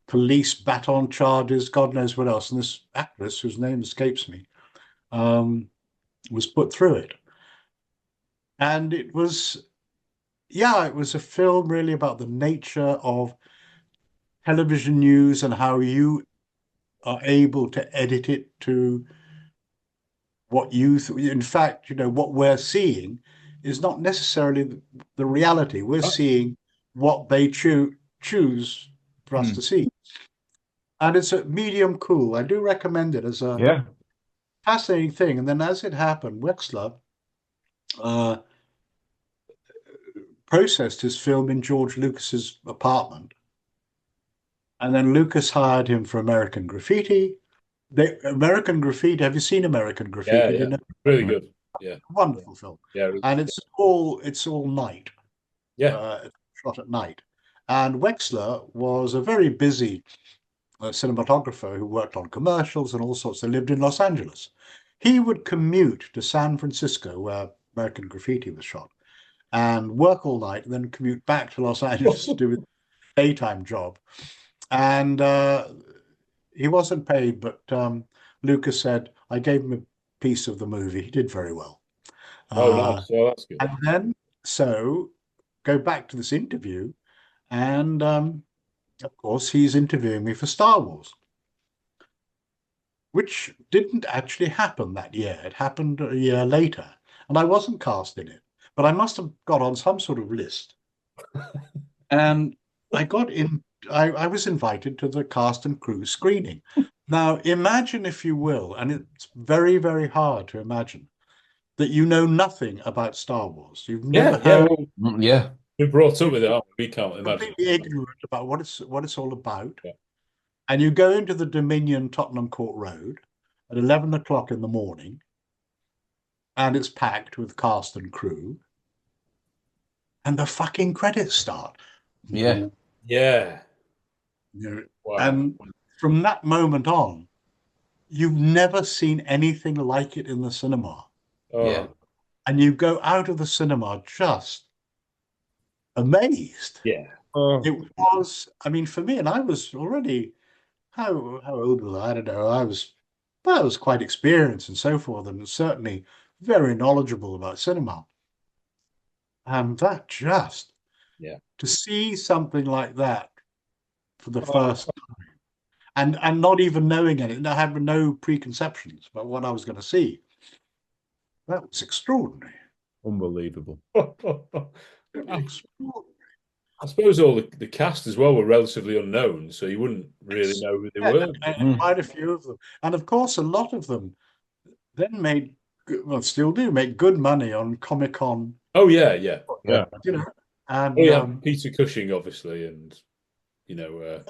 police baton charges, God knows what else. And this actress, whose name escapes me, was put through it. And it was a film really about the nature of television news and how you are able to edit it to what you in fact, what we're seeing is not necessarily the reality. We're seeing what they choose for us to see. And it's a Medium Cool. I do recommend it as a fascinating thing. And then as it happened, Wexler processed his film in George Lucas's apartment. And then Lucas hired him for American Graffiti. American Graffiti, have you seen American Graffiti? Yeah, You yeah. know? Really good. Yeah. Wonderful film. Yeah. Really. And it's all night. Yeah. Shot at night. And Wexler was a very busy cinematographer who worked on commercials and all sorts. They lived in Los Angeles. He would commute to San Francisco, where American Graffiti was shot, and work all night, and then commute back to Los Angeles to do his daytime job. And he wasn't paid, but Lucas said, I gave him a piece of the movie. He did very well. Nice. Oh, that's good. And then, so, go back to this interview, and of course, he's interviewing me for Star Wars, which didn't actually happen that year. It happened a year later, and I wasn't cast in it, but I must have got on some sort of list. And I got in, I was invited to the cast and crew screening. Now, imagine, if you will, and it's very, very hard to imagine, that you know nothing about Star Wars. You've never heard. Yeah. We're brought up with it. We can't imagine. Completely ignorant about what it's all about. Yeah. And you go into the Dominion Tottenham Court Road at 11 o'clock in the morning, and it's packed with cast and crew, and the fucking credits start. Yeah. Yeah. You know, wow. And from that moment on, you've never seen anything like it in the cinema. Oh. Yeah. And you go out of the cinema just amazed. Yeah. It was, I mean, for me, and I was already, how old was I? I don't know. I was quite experienced and so forth, and certainly very knowledgeable about cinema. And that just, to see something like that for the first time, and not even knowing it, and having no preconceptions about what I was going to see, that was extraordinary. Unbelievable. Extraordinary. I suppose all the cast as well were relatively unknown, so you wouldn't really know who they were. And quite a few of them. And of course, a lot of them then made, well, still do make good money on Comic-Con. Oh, yeah, yeah. Yeah. You know, and Peter Cushing, obviously, and, you know,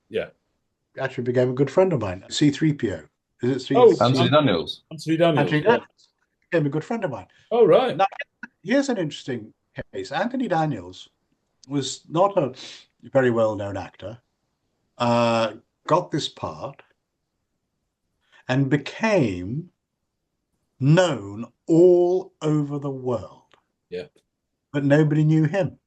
yeah. Actually became a good friend of mine. C-3PO. Is it C? Anthony Daniels. Anthony Daniels. Anthony Daniels became a good friend of mine. Oh, right. Now, here's an interesting case. Anthony Daniels was not a very well-known actor, got this part, and became known all over the world. Yeah. But nobody knew him.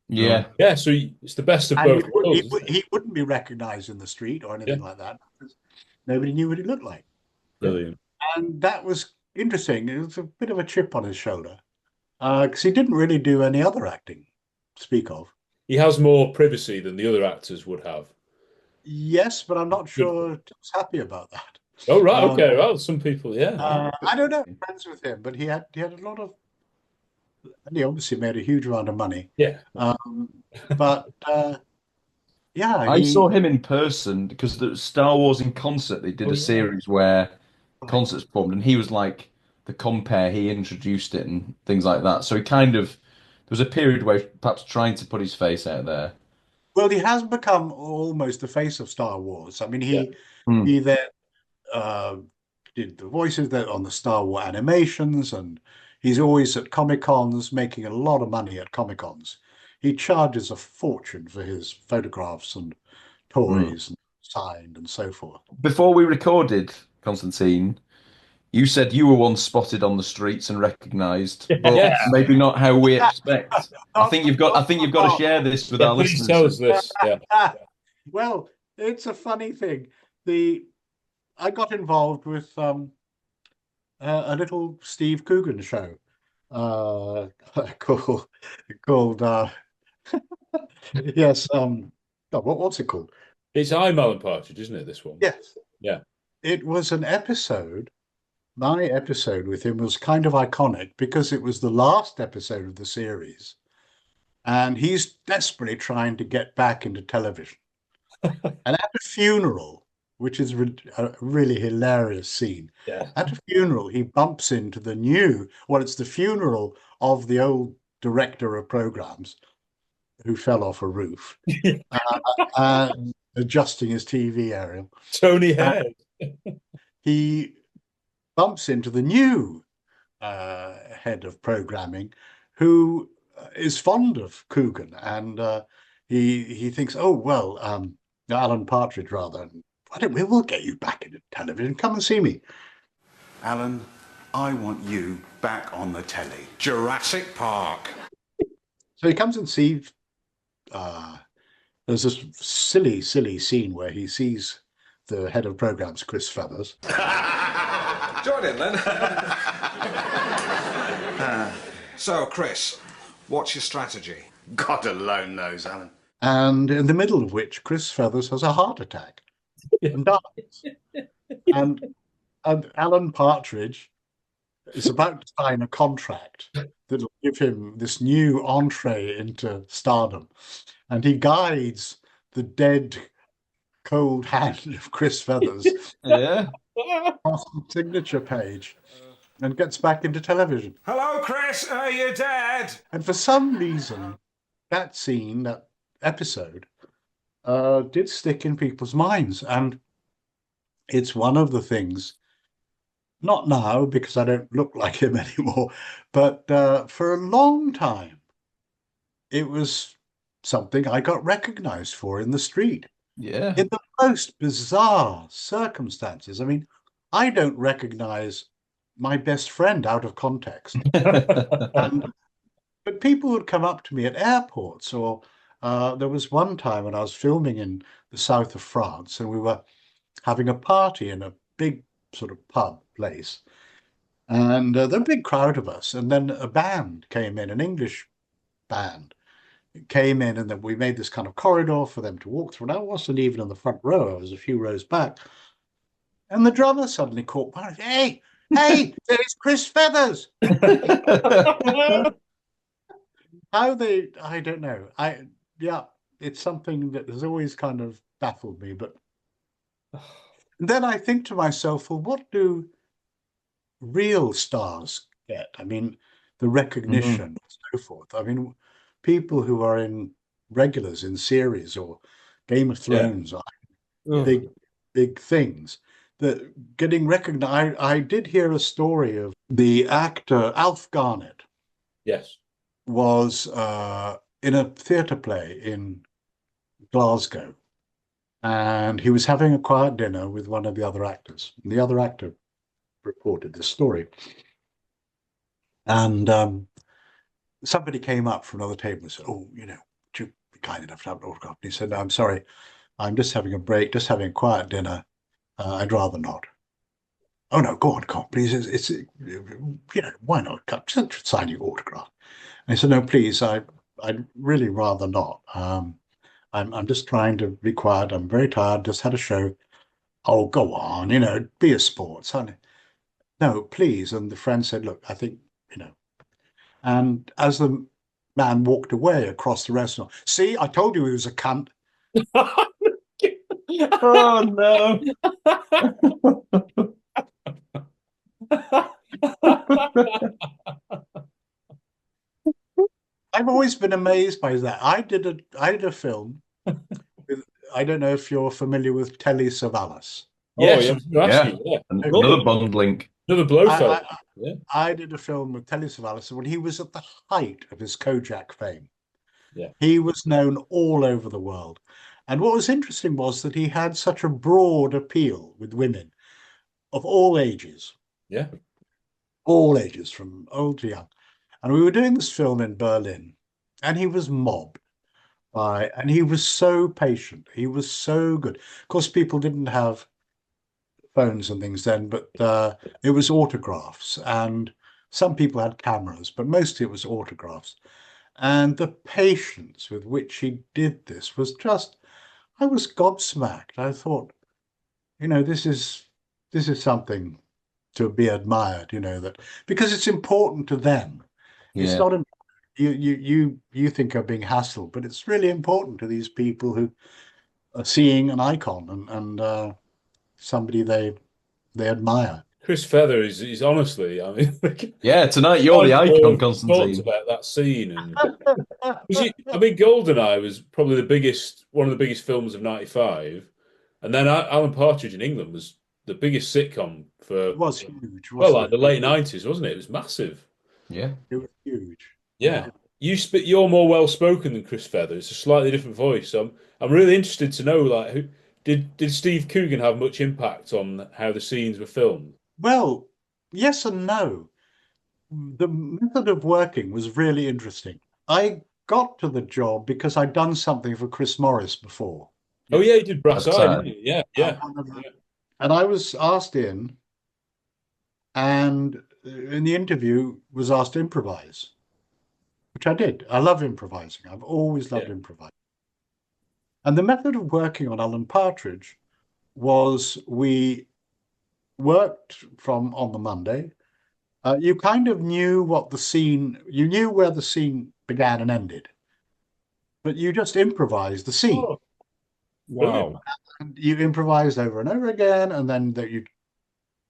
Yeah. Yeah, so it's the best of both worlds. He wouldn't be recognized in the street or anything like that, because nobody knew what he looked like. Brilliant. And that was interesting. It was a bit of a chip on his shoulder, because he didn't really do any other acting to speak of. He has more privacy than the other actors would have. Yes, but I'm not sure Tim's happy about that. Oh, right. Okay. Well, some people, yeah. I don't know, friends with him, but he had a lot of, and he obviously made a huge amount of money. Yeah. But yeah, I saw him in person because the Star Wars in concert. They did a series where concerts performed, and he was like the compere. He introduced it and things like that. So he kind of, there was a period where perhaps trying to put his face out there. Well, he has become almost the face of Star Wars. I mean, he then did the voices on the Star Wars animations, and he's always at Comic-Cons, making a lot of money at Comic-Cons. He charges a fortune for his photographs and toys and signed and so forth. Before we recorded, Constantine, you said you were once spotted on the streets and recognised, but maybe not how we expect. I think you've got to share this with our listeners. Tell us this. Yeah. Well, it's a funny thing. I got involved with a little Steve Coogan show called yes, what's it called? It's I'm Alan Partridge, isn't it, this one? Yes. Yeah. It was an episode. My episode with him was kind of iconic because it was the last episode of the series, and he's desperately trying to get back into television. And at a funeral, which is a really hilarious scene, at a funeral, he bumps into it's the funeral of the old director of programs who fell off a roof and adjusting his TV aerial. Tony Head. He bumps into the new head of programming, who is fond of Coogan, and he thinks, oh well, Alan Partridge rather. We'll get you back into television. Come and see me, Alan. I want you back on the telly. Jurassic Park. So he comes and sees. There's this silly scene where he sees the head of programs, Chris Feathers. Join in then. So, Chris, what's your strategy? God alone knows, Alan. And in the middle of which, Chris Feathers has a heart attack and dies. and Alan Partridge is about to sign a contract that'll give him this new entree into stardom. And he guides the dead, cold hand of Chris Feathers Yeah. past the signature page and gets back into television. Hello, Chris. Are you dead? And for some reason, that scene, that episode, did stick in people's minds. And it's one of the things, not now because I don't look like him anymore, but for a long time, it was something I got recognized for in the street. Yeah. In the most bizarre circumstances. I mean, I don't recognize my best friend out of context. But people would come up to me at airports, or there was one time when I was filming in the south of France and we were having a party in a big sort of pub place. And there were a big crowd of us. And then a band came in, an English band came in, and then we made this kind of corridor for them to walk through. And I wasn't even in the front row. I was a few rows back. And the drummer suddenly caught my eye. Hey, there's Chris Feathers. How they, I don't know. It's something that has always kind of baffled me. But then I think to myself, well, what do real stars get? I mean, the recognition and so forth. I mean, people who are in regulars in series or Game of Thrones are big things that getting recognized. I did hear a story of the actor Alf Garnett. Yes. Was in a theatre play in Glasgow, and he was having a quiet dinner with one of the other actors. And the other actor reported this story. And somebody came up from another table and said, oh, would you be kind enough to have an autograph? And he said, no, I'm sorry, I'm just having a break, just having a quiet dinner. I'd rather not. Oh, no, go on, please. It's why not? Sign your autograph. And he said, no, please, I'd really rather not. I'm just trying to be quiet. I'm very tired, just had a show. Oh, go on, be a sport, son. No, please. And the friend said, look, I think, And as the man walked away across the restaurant, see, I told you he was a cunt. Oh, no. I've always been amazed by that. I did a film with, I don't know if you're familiar with Telly Savalas. Yes, yeah. Another Bond link. Another Blofeld. I did a film with Telly Savalas when he was at the height of his Kojak fame. Yeah. He was known all over the world. And what was interesting was that he had such a broad appeal with women of all ages. Yeah. All ages, from old to young. And we were doing this film in Berlin, and he was mobbed and he was so patient. He was so good. Of course, people didn't have phones and things then, but it was autographs, and some people had cameras, but mostly it was autographs. And the patience with which he did this was just, I was gobsmacked. I thought, this is something to be admired, that because it's important to them. Yeah. It's not you think of being hassled, but it's really important to these people who are seeing an icon and somebody they admire. Chris Feather is honestly, I mean, Yeah, tonight you're the icon, talked Constantine. about that scene, and I mean, GoldenEye was probably one of the biggest films of '95, and then Alan Partridge in England was the biggest sitcom for It was huge, well, wasn't like the it? late '90s, wasn't it? It was massive. Yeah, It was huge. Yeah, you're more well spoken than Chris Feather. It's a slightly different voice. So I'm really interested to know, like, who did Steve Coogan have much impact on how the scenes were filmed? Well, yes and no. The method of working was really interesting. I got to the job because I'd done something for Chris Morris before. Oh yeah, he did Brass Eye, Outside. didn't he? Yeah, yeah. And I was asked in, and in the interview was asked to improvise, which I did. I love improvising. I've always loved improvising. And the method of working on Alan Partridge was we worked from on the Monday. You kind of knew you knew where the scene began and ended, but you just improvised the scene. Oh, wow. And you improvised over and over again, and then that you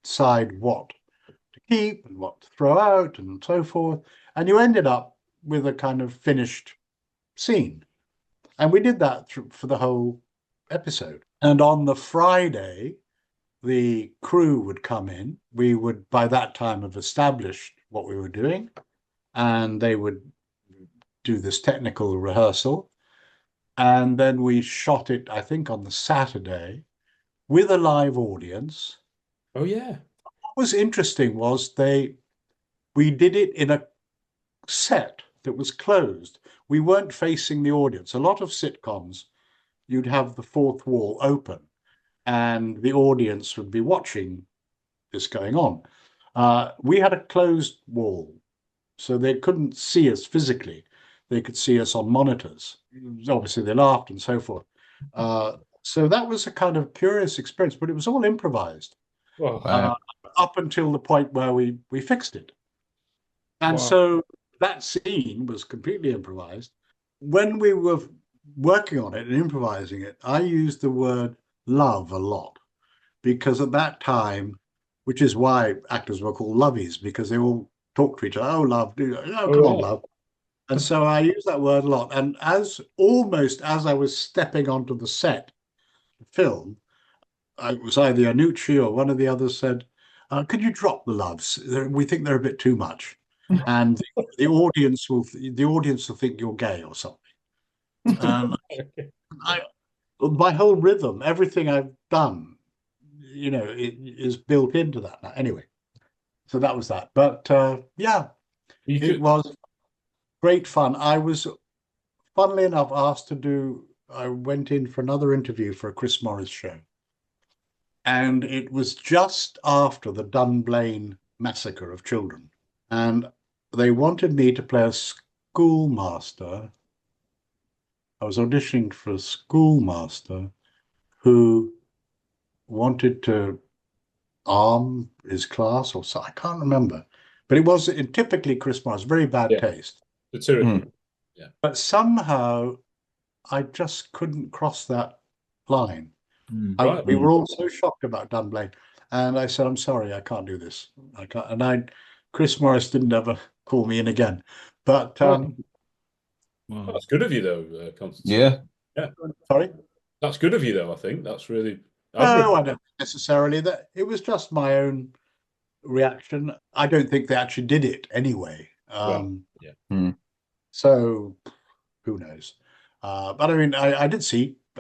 decide what to keep and what to throw out and so forth. And you ended up with a kind of finished scene. And we did that for the whole episode. And on the Friday, the crew would come in. We would, by that time, have established what we were doing, and they would do this technical rehearsal. And then we shot it, I think, on the Saturday with a live audience. Oh, yeah. What was interesting was we did it in a set that was closed. We weren't facing the audience. A lot of sitcoms, you'd have the fourth wall open, and the audience would be watching this going on. We had a closed wall, so they couldn't see us physically. They could see us on monitors. Obviously, they laughed and so forth. So that was a kind of curious experience, but it was all improvised up until the point where we fixed it. And so that scene was completely improvised. When we were working on it and improvising it, I used the word love a lot, because at that time, which is why actors were called lovies, because they all talk to each other. Oh, love, come on, love. And so I use that word a lot. And almost as I was stepping onto the set to film, it was either Anucci or one of the others said, could you drop the loves? We think they're a bit too much. And the audience will think you're gay or something. My whole rhythm, everything I've done, it is built into that now. Anyway, so that was that. But it was great fun. I was, funnily enough, I went in for another interview for a Chris Morris show. And it was just after the Dunblane massacre of children. And they wanted me to play a schoolmaster. I was auditioning for a schoolmaster who wanted to arm his class or so. I can't remember. But it was typically Chris Morris, very bad taste. Yeah. But somehow I just couldn't cross that line. We were all so shocked about Dunblane. And I said, I'm sorry, I can't do this. I can't. And Chris Morris didn't ever call me in again. But that's good of you, though, Constantine. Yeah. Sorry? That's good of you, though, I think. That's really... No, I don't necessarily. That it was just my own reaction. I don't think they actually did it anyway. So who knows? But I mean, I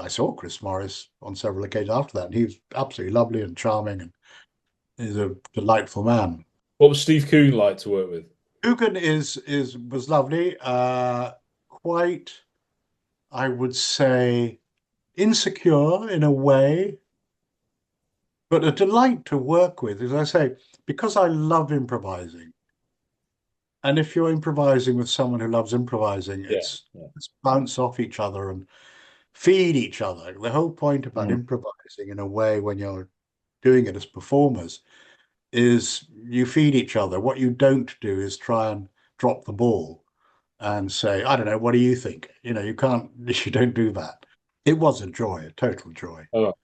saw Chris Morris on several occasions after that, and he was absolutely lovely and charming, and he's a delightful man. What was Steve Coogan like to work with? Coogan was lovely, quite, I would say, insecure in a way, but a delight to work with. As I say, because I love improvising, and if you're improvising with someone who loves improvising, it's bounce off each other and feed each other. The whole point about improvising in a way when you're doing it as performers is you feed each other. What you don't do is try and drop the ball and say, I don't know, what do you think? You don't do that. It was a joy, a total joy. Oh,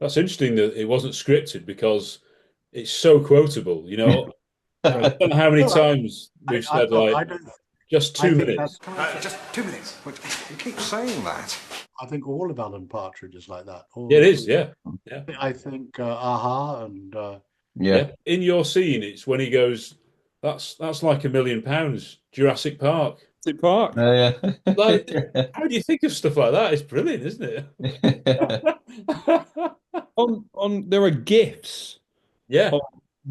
that's interesting that it wasn't scripted, because it's so quotable. You know, I don't know how many No, times we've said like I don't. just I 2 think minutes. Just 2 minutes. You keep saying that. I think all of Alan Partridge is like that. Yeah, it is. Yeah, yeah, I think Aha and yeah. In your scene, it's when he goes, "That's like £1 million." Jurassic Park. Jurassic Park. Yeah. Like, how do you think of stuff like that? It's brilliant, isn't it? On there are gifs. Yeah. Of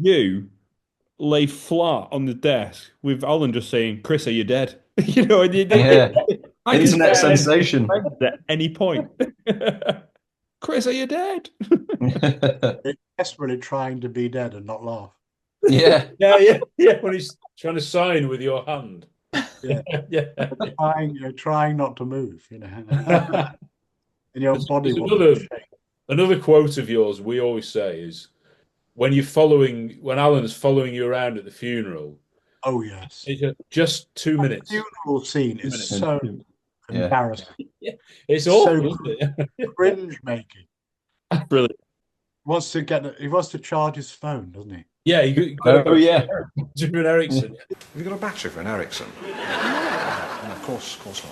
you lay flat on the desk with Alan just saying, "Chris, are you dead?" You know, and Yeah. I can Internet stand sensation. at any point. Chris, are you dead? they're desperately trying to be dead and not laugh. Yeah. Yeah. When he's trying to sign with your hand. Yeah, yeah. You're trying not to move. You know, and your body There's wants to shake. another quote of yours we always say is when Alan's following you around at the funeral. Oh yes, just 2 minutes. The funeral scene is so embarrassing. Yeah, it's so awful, isn't it? cringe making. Brilliant. He wants to charge his phone, doesn't he? Yeah, you got yeah. Jimi Ericsson. Have you got a battery for an Ericsson? No, of course not.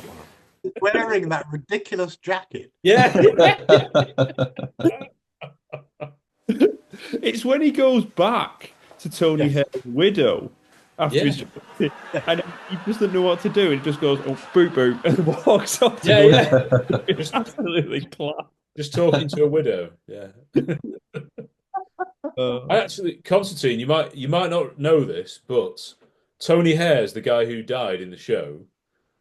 He's wearing that ridiculous jacket. Yeah. It's when he goes back to Tony Hare's widow after he's and he doesn't know what to do. He just goes, "Oh, boop boop," and walks off. It's absolutely class. Just talking to a widow. Yeah. Constantine, you might not know this, but Tony Hare's the guy who died in the show.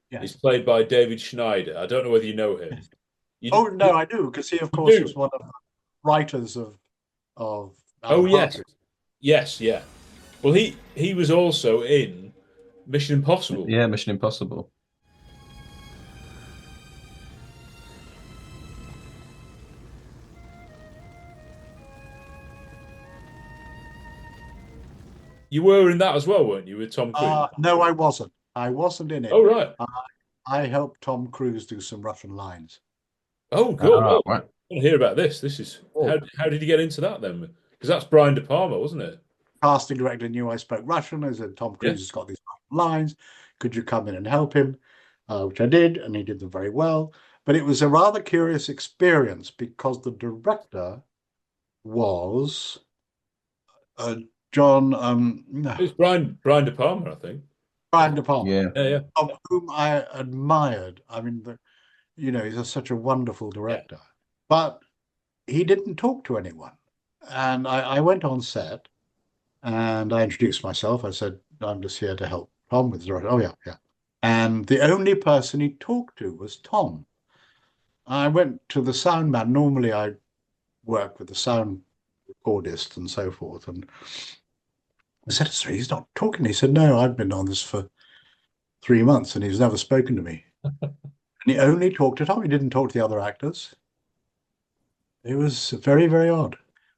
Yes. He's played by David Schneider. I don't know whether you know him. No, I do, because he, of course, was one of the writers of. Yes, yeah. Well, he was also in Mission Impossible. Yeah, Mission Impossible. You were in that as well, weren't you, with Tom Cruise? No, I wasn't. I wasn't in it. Oh, right. I helped Tom Cruise do some Russian lines. Oh, cool. Right. I want to hear about this. This is how did you get into that then? Because that's Brian De Palma, wasn't it? Casting director knew I spoke Russian. I said, Tom Cruise has got these lines. Could you come in and help him? Which I did, and he did them very well. But it was a rather curious experience because the director was John. It was Brian De Palma, I think. Brian De Palma. Yeah. Of whom I admired. I mean, he's such a wonderful director. Yeah. But he didn't talk to anyone. And I went on set and I introduced myself. I said, I'm just here to help Tom with the director. Oh, yeah. And the only person he talked to was Tom. I went to the sound man. Normally I work with the sound recordist and so forth. And I said, he's not talking. He said, no, I've been on this for 3 months and he's never spoken to me. And he only talked to Tom. He didn't talk to the other actors. It was very, very odd.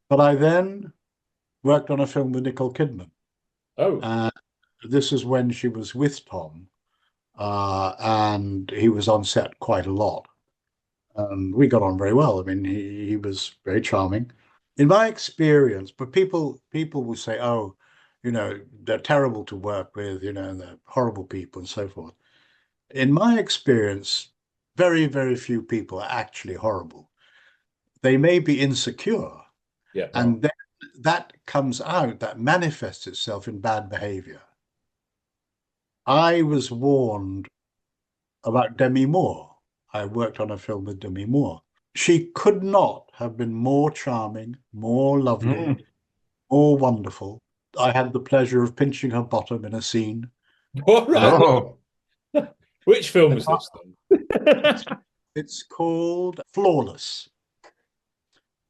But I then worked on a film with Nicole Kidman. Oh. This is when she was with Tom. And he was on set quite a lot. And we got on very well. I mean, he was very charming. In my experience, but people will say, oh, they're terrible to work with, and they're horrible people and so forth. In my experience, very, very few people are actually horrible. They may be insecure. Yeah. And then that comes out, that manifests itself in bad behavior. I was warned about Demi Moore. I worked on a film with Demi Moore. She could not have been more charming, more lovely, more wonderful. I had the pleasure of pinching her bottom in a scene. What? Right. Which film is this then? It's called Flawless.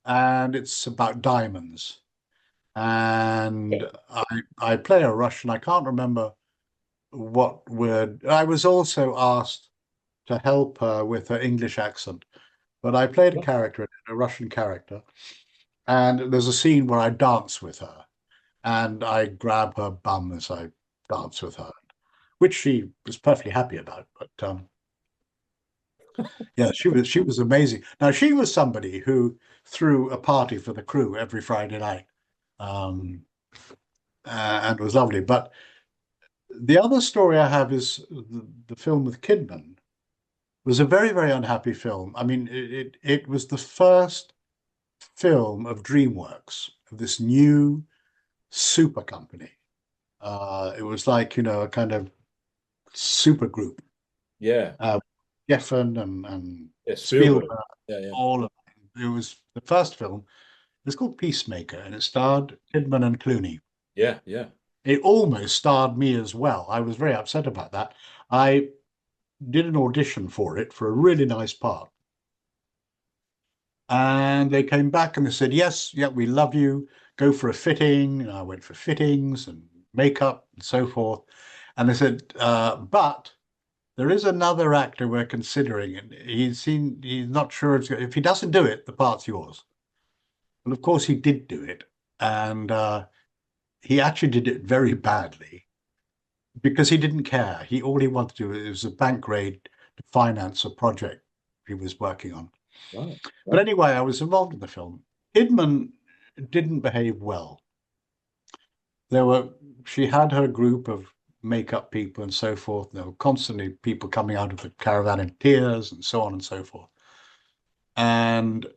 And it's about diamonds. And I play a Russian. I can't remember what word. I was also asked to help her with her English accent. But I played a character, a Russian character. And there's a scene where I dance with her. And I grab her bum as I dance with her, which she was perfectly happy about. But yeah, she was amazing. Now, she was somebody who threw a party for the crew every Friday night. and it was lovely. But the other story I have is the film with Kidman was a very, very unhappy film. I mean, it was the first film of DreamWorks, of this new super company. It was like, a kind of super group. Yeah. Geffen and Spielberg. Spielberg, all of it. It was the first film. It's called Peacemaker, and it starred Kidman and Clooney. Yeah, yeah. It almost starred me as well. I was very upset about that. I did an audition for it for a really nice part. And they came back and they said, yes, yeah, we love you. Go for a fitting. And I went for fittings and makeup and so forth. And they said, but there is another actor we're considering. And he's not sure if he doesn't do it, the part's yours. Well, of course, he did do it. And he actually did it very badly because he didn't care. All he wanted to do was a bank raid to finance a project he was working on. Right. But anyway, I was involved in the film. Kidman didn't behave well. She had her group of makeup people and so forth. There were constantly people coming out of the caravan in tears and so on and so forth. And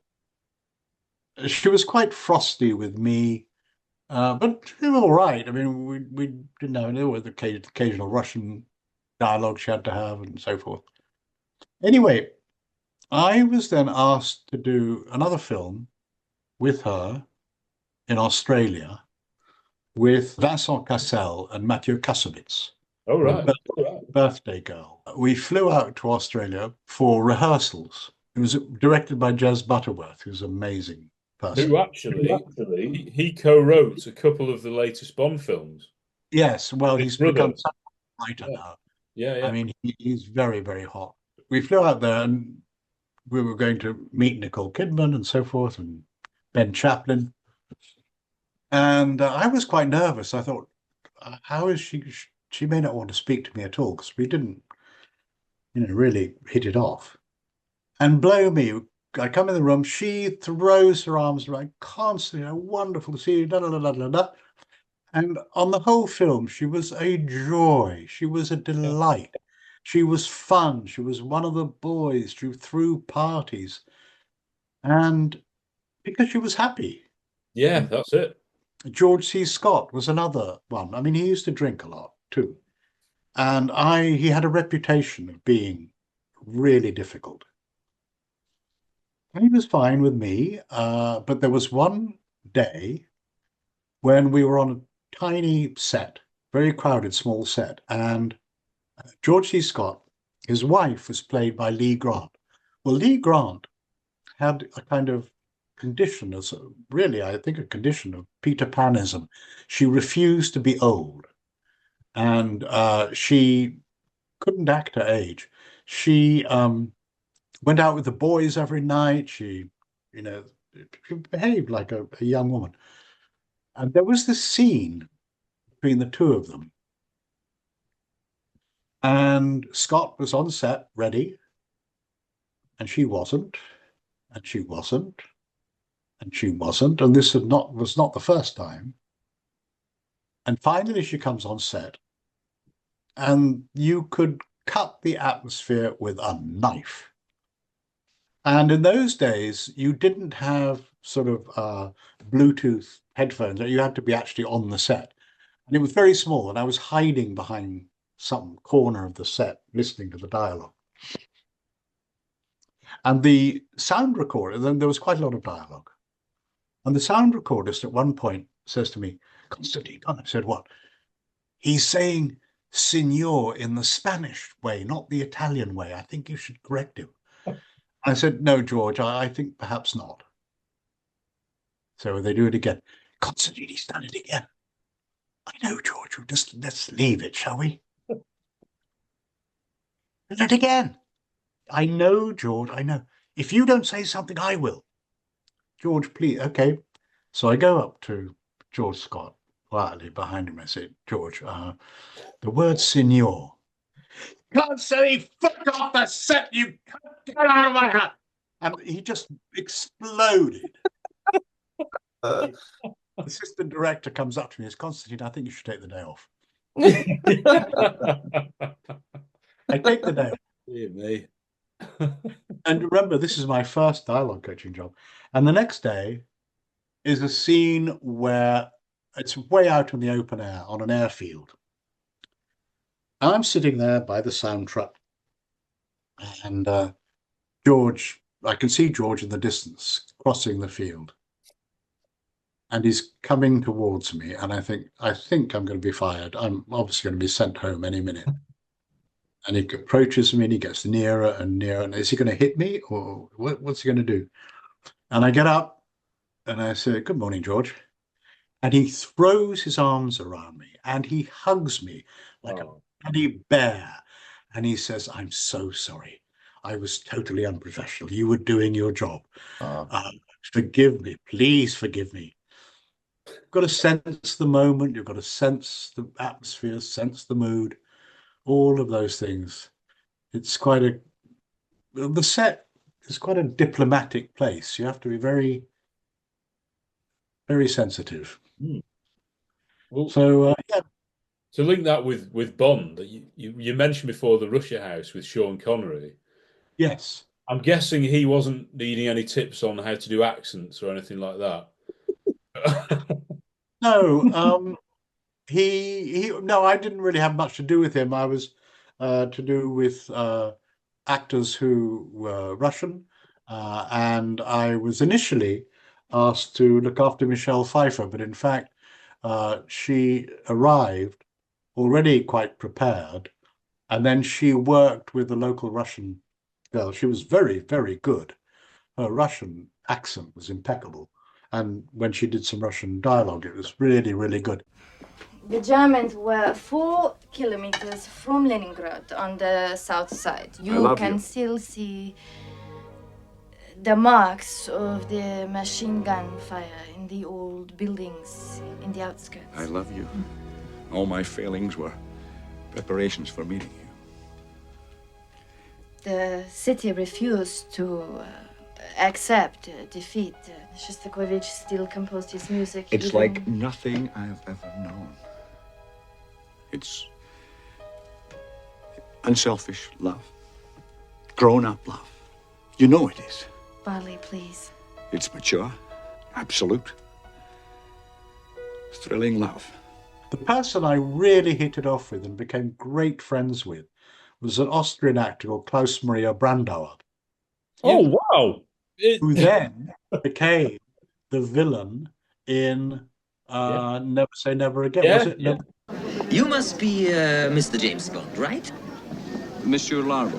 she was quite frosty with me, but she was all right. I mean, we didn't have any with the occasional Russian dialogue she had to have and so forth. Anyway, I was then asked to do another film with her in Australia with Vincent Cassel and Mathieu Kassovitz. Oh, right. Birthday Girl. We flew out to Australia for rehearsals. It was directed by Jez Butterworth, who's an amazing person. Who actually he co-wrote a couple of the latest Bond films. Yes, well, he's become such a writer now. Yeah. I mean, he's very, very hot. We flew out there and we were going to meet Nicole Kidman and so forth, and Ben Chaplin. And I was quite nervous. I thought, how is she? She may not want to speak to me at all because we didn't, really hit it off. And blow me, I come in the room, she throws her arms around constantly, wonderful to see you, da, da, da, da, da, da. And on the whole film, she was a joy. She was a delight. She was fun. She was one of the boys. She threw parties. And because she was happy. Yeah, that's it. George C. Scott was another one. I mean, he used to drink a lot too. And he had a reputation of being really difficult. And he was fine with me. But there was one day when we were on a tiny set, very crowded, small set, and George C. Scott, his wife was played by Lee Grant. Well, Lee Grant had a kind of condition, I think a condition of Peter Panism. She refused to be old, and she couldn't act her age. She went out with the boys every night. She behaved like a young woman. And there was this scene between the two of them. And Scott was on set, ready, and she wasn't, and she wasn't, and she wasn't, and this was not the first time. And finally she comes on set, and you could cut the atmosphere with a knife. And in those days, you didn't have sort of Bluetooth headphones. You had to be actually on the set. And it was very small, and I was hiding behind some corner of the set, listening to the dialogue. And the sound recorder, then there was quite a lot of dialogue. And the sound recordist at one point says to me, Constantine, I said, what? He's saying signor in the Spanish way, not the Italian way. I think you should correct him. I said, no, George, I think perhaps not. So they do it again. Constantine, he's done it again. I know, George, let's leave it, shall we? Do it again. I know, George, I know. If you don't say something, I will. George, please. Okay. So I go up to George Scott, quietly behind him. I said, George, the word signor. Can't say fuck off the set, you get out of my hat. And he just exploded. assistant director comes up to me and says, Constantine, I think you should take the day off. I take the day off. Dear me. And remember, this is my first dialogue coaching job. And the next day is a scene where it's way out in the open air on an airfield. I'm sitting there by the sound truck, and George, I can see George in the distance crossing the field. And he's coming towards me, and I think I'm going to be fired. I'm obviously going to be sent home any minute. And he approaches me, and he gets nearer and nearer. And is he going to hit me, or what's he going to do? And I get up, and I say, "Good morning, George." And he throws his arms around me, and he hugs me like a bloody bear. And he says, "I'm so sorry. I was totally unprofessional. You were doing your job. Forgive me. Please forgive me." You've got to sense the moment. You've got to sense the atmosphere, sense the mood, all of those things. It's quite the set is quite a diplomatic place. You have to be very, very sensitive. Well, so to link that with Bond, you mentioned before the Russia House with Sean Connery. Yes. I'm guessing he wasn't needing any tips on how to do accents or anything like that. No, no, I didn't really have much to do with him. I was to do with actors who were Russian, and I was initially asked to look after Michelle Pfeiffer, but in fact, she arrived already quite prepared, and then she worked with the local Russian girl. She was very, very good. Her Russian accent was impeccable. And when she did some Russian dialogue, it was really, really good. The Germans were 4 kilometers from Leningrad on the south side. You can still see the marks of the machine gun fire in the old buildings in the outskirts. I love you. All my failings were preparations for meeting you. The city refused to accept defeat. Shostakovich still composed his music. It's like nothing I've ever known. It's unselfish love. Grown-up love. You know it is. Barley, please. It's mature, absolute, thrilling love. The person I really hit it off with and became great friends with was an Austrian actor called Klaus Maria Brandauer. Oh, wow. Who then became the villain in Never Say Never Again. Was it? Yeah. You must be Mr. James Bond, right? Monsieur Largo.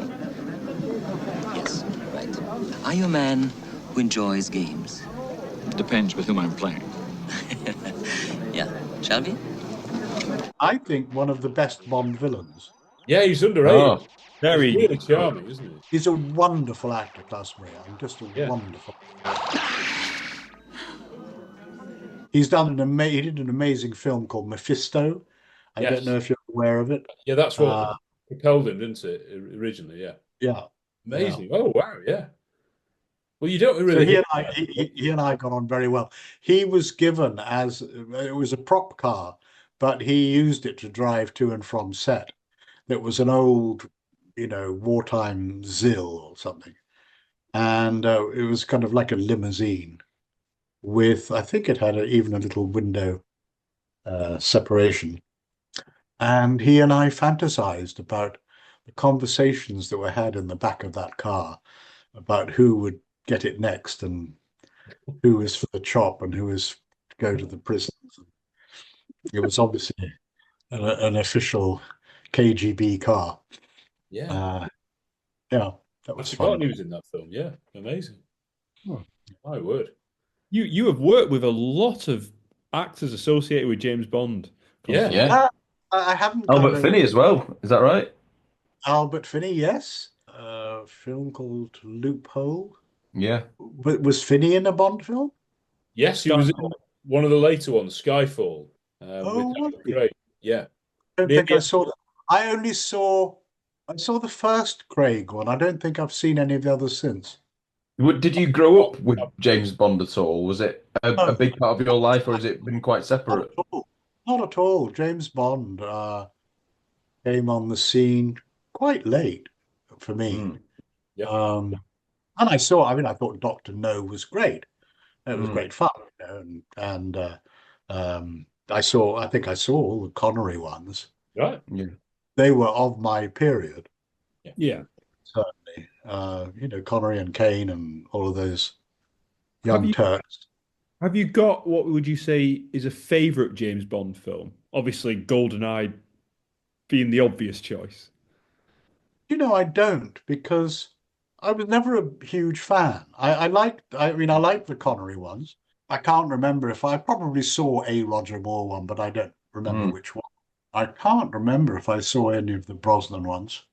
Yes, right. Are you a man who enjoys games? Depends with whom I'm playing. Yeah. Shall we? I think one of the best Bond villains. Yeah, he's underrated. Oh, very he's really charming, isn't he? He's a wonderful actor, Klaus Maria. Just a wonderful. He's done he did an amazing film called Mephisto. I don't know if you're aware of it. Yeah, that's what propelled him, didn't it? Originally, yeah. Yeah. Amazing. Yeah. Oh wow, yeah. Well, you don't really. So he and I got on very well. He was given it was a prop car, but he used it to drive to and from set. It was an old, wartime Zill or something, and it was kind of like a limousine with, I think it had even a little window separation. And he and I fantasized about the conversations that were had in the back of that car about who would get it next and who was for the chop and who was to go to the prisons. It was obviously an official KGB car. Yeah. That was I fun. forgot he was in that film. Yeah, amazing. My word. You have worked with a lot of actors associated with James Bond. Yeah. I haven't. Albert Finney as well. Is that right? Albert Finney, yes. A film called Loophole. Yeah. But was Finney in a Bond film? Yes, he was in one of the later ones, Skyfall. Was he? Great. Yeah. I don't think I saw that. I saw the first Craig one. I don't think I've seen any of the others since. Did you grow up with James Bond at all? Was it a big part of your life, or has it been quite separate? Not at all. James Bond came on the scene quite late for me. Yeah. And I thought Doctor No was great. It was great fun, you know, and I think I saw all the Connery ones. Right. Yeah. They were of my period. Yeah. Certainly. You know, Connery and Kane and all of those young Turks. Have you got, what would you say is a favorite James Bond film? Obviously, GoldenEye being the obvious choice. You know, I don't, because I was never a huge fan. I liked the Connery ones. I can't remember if I probably saw a Roger Moore one, but I don't remember which one. I can't remember if I saw any of the Brosnan ones.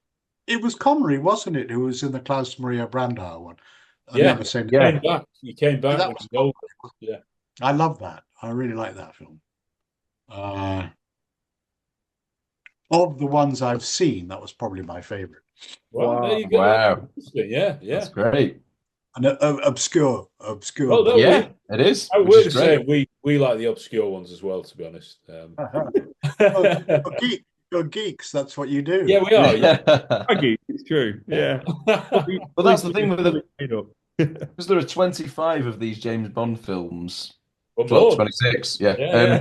It was Connery, wasn't it, who was in the Klaus Maria Brandauer one? I've never seen it. Came back. You came back. That When was you know, yeah. I love that. I really like that film. Of the ones I've seen, that was probably my favorite. Well, there you go. Wow. Yeah. That's great. And obscure. Oh, no, yeah, it is. I would have said we like the obscure ones as well, to be honest. You're geeks. That's what you do. Yeah, we are. Yeah. It's true. Yeah. But that's the thing with them. Because there are 25 of these James Bond films. Well, 26, yeah.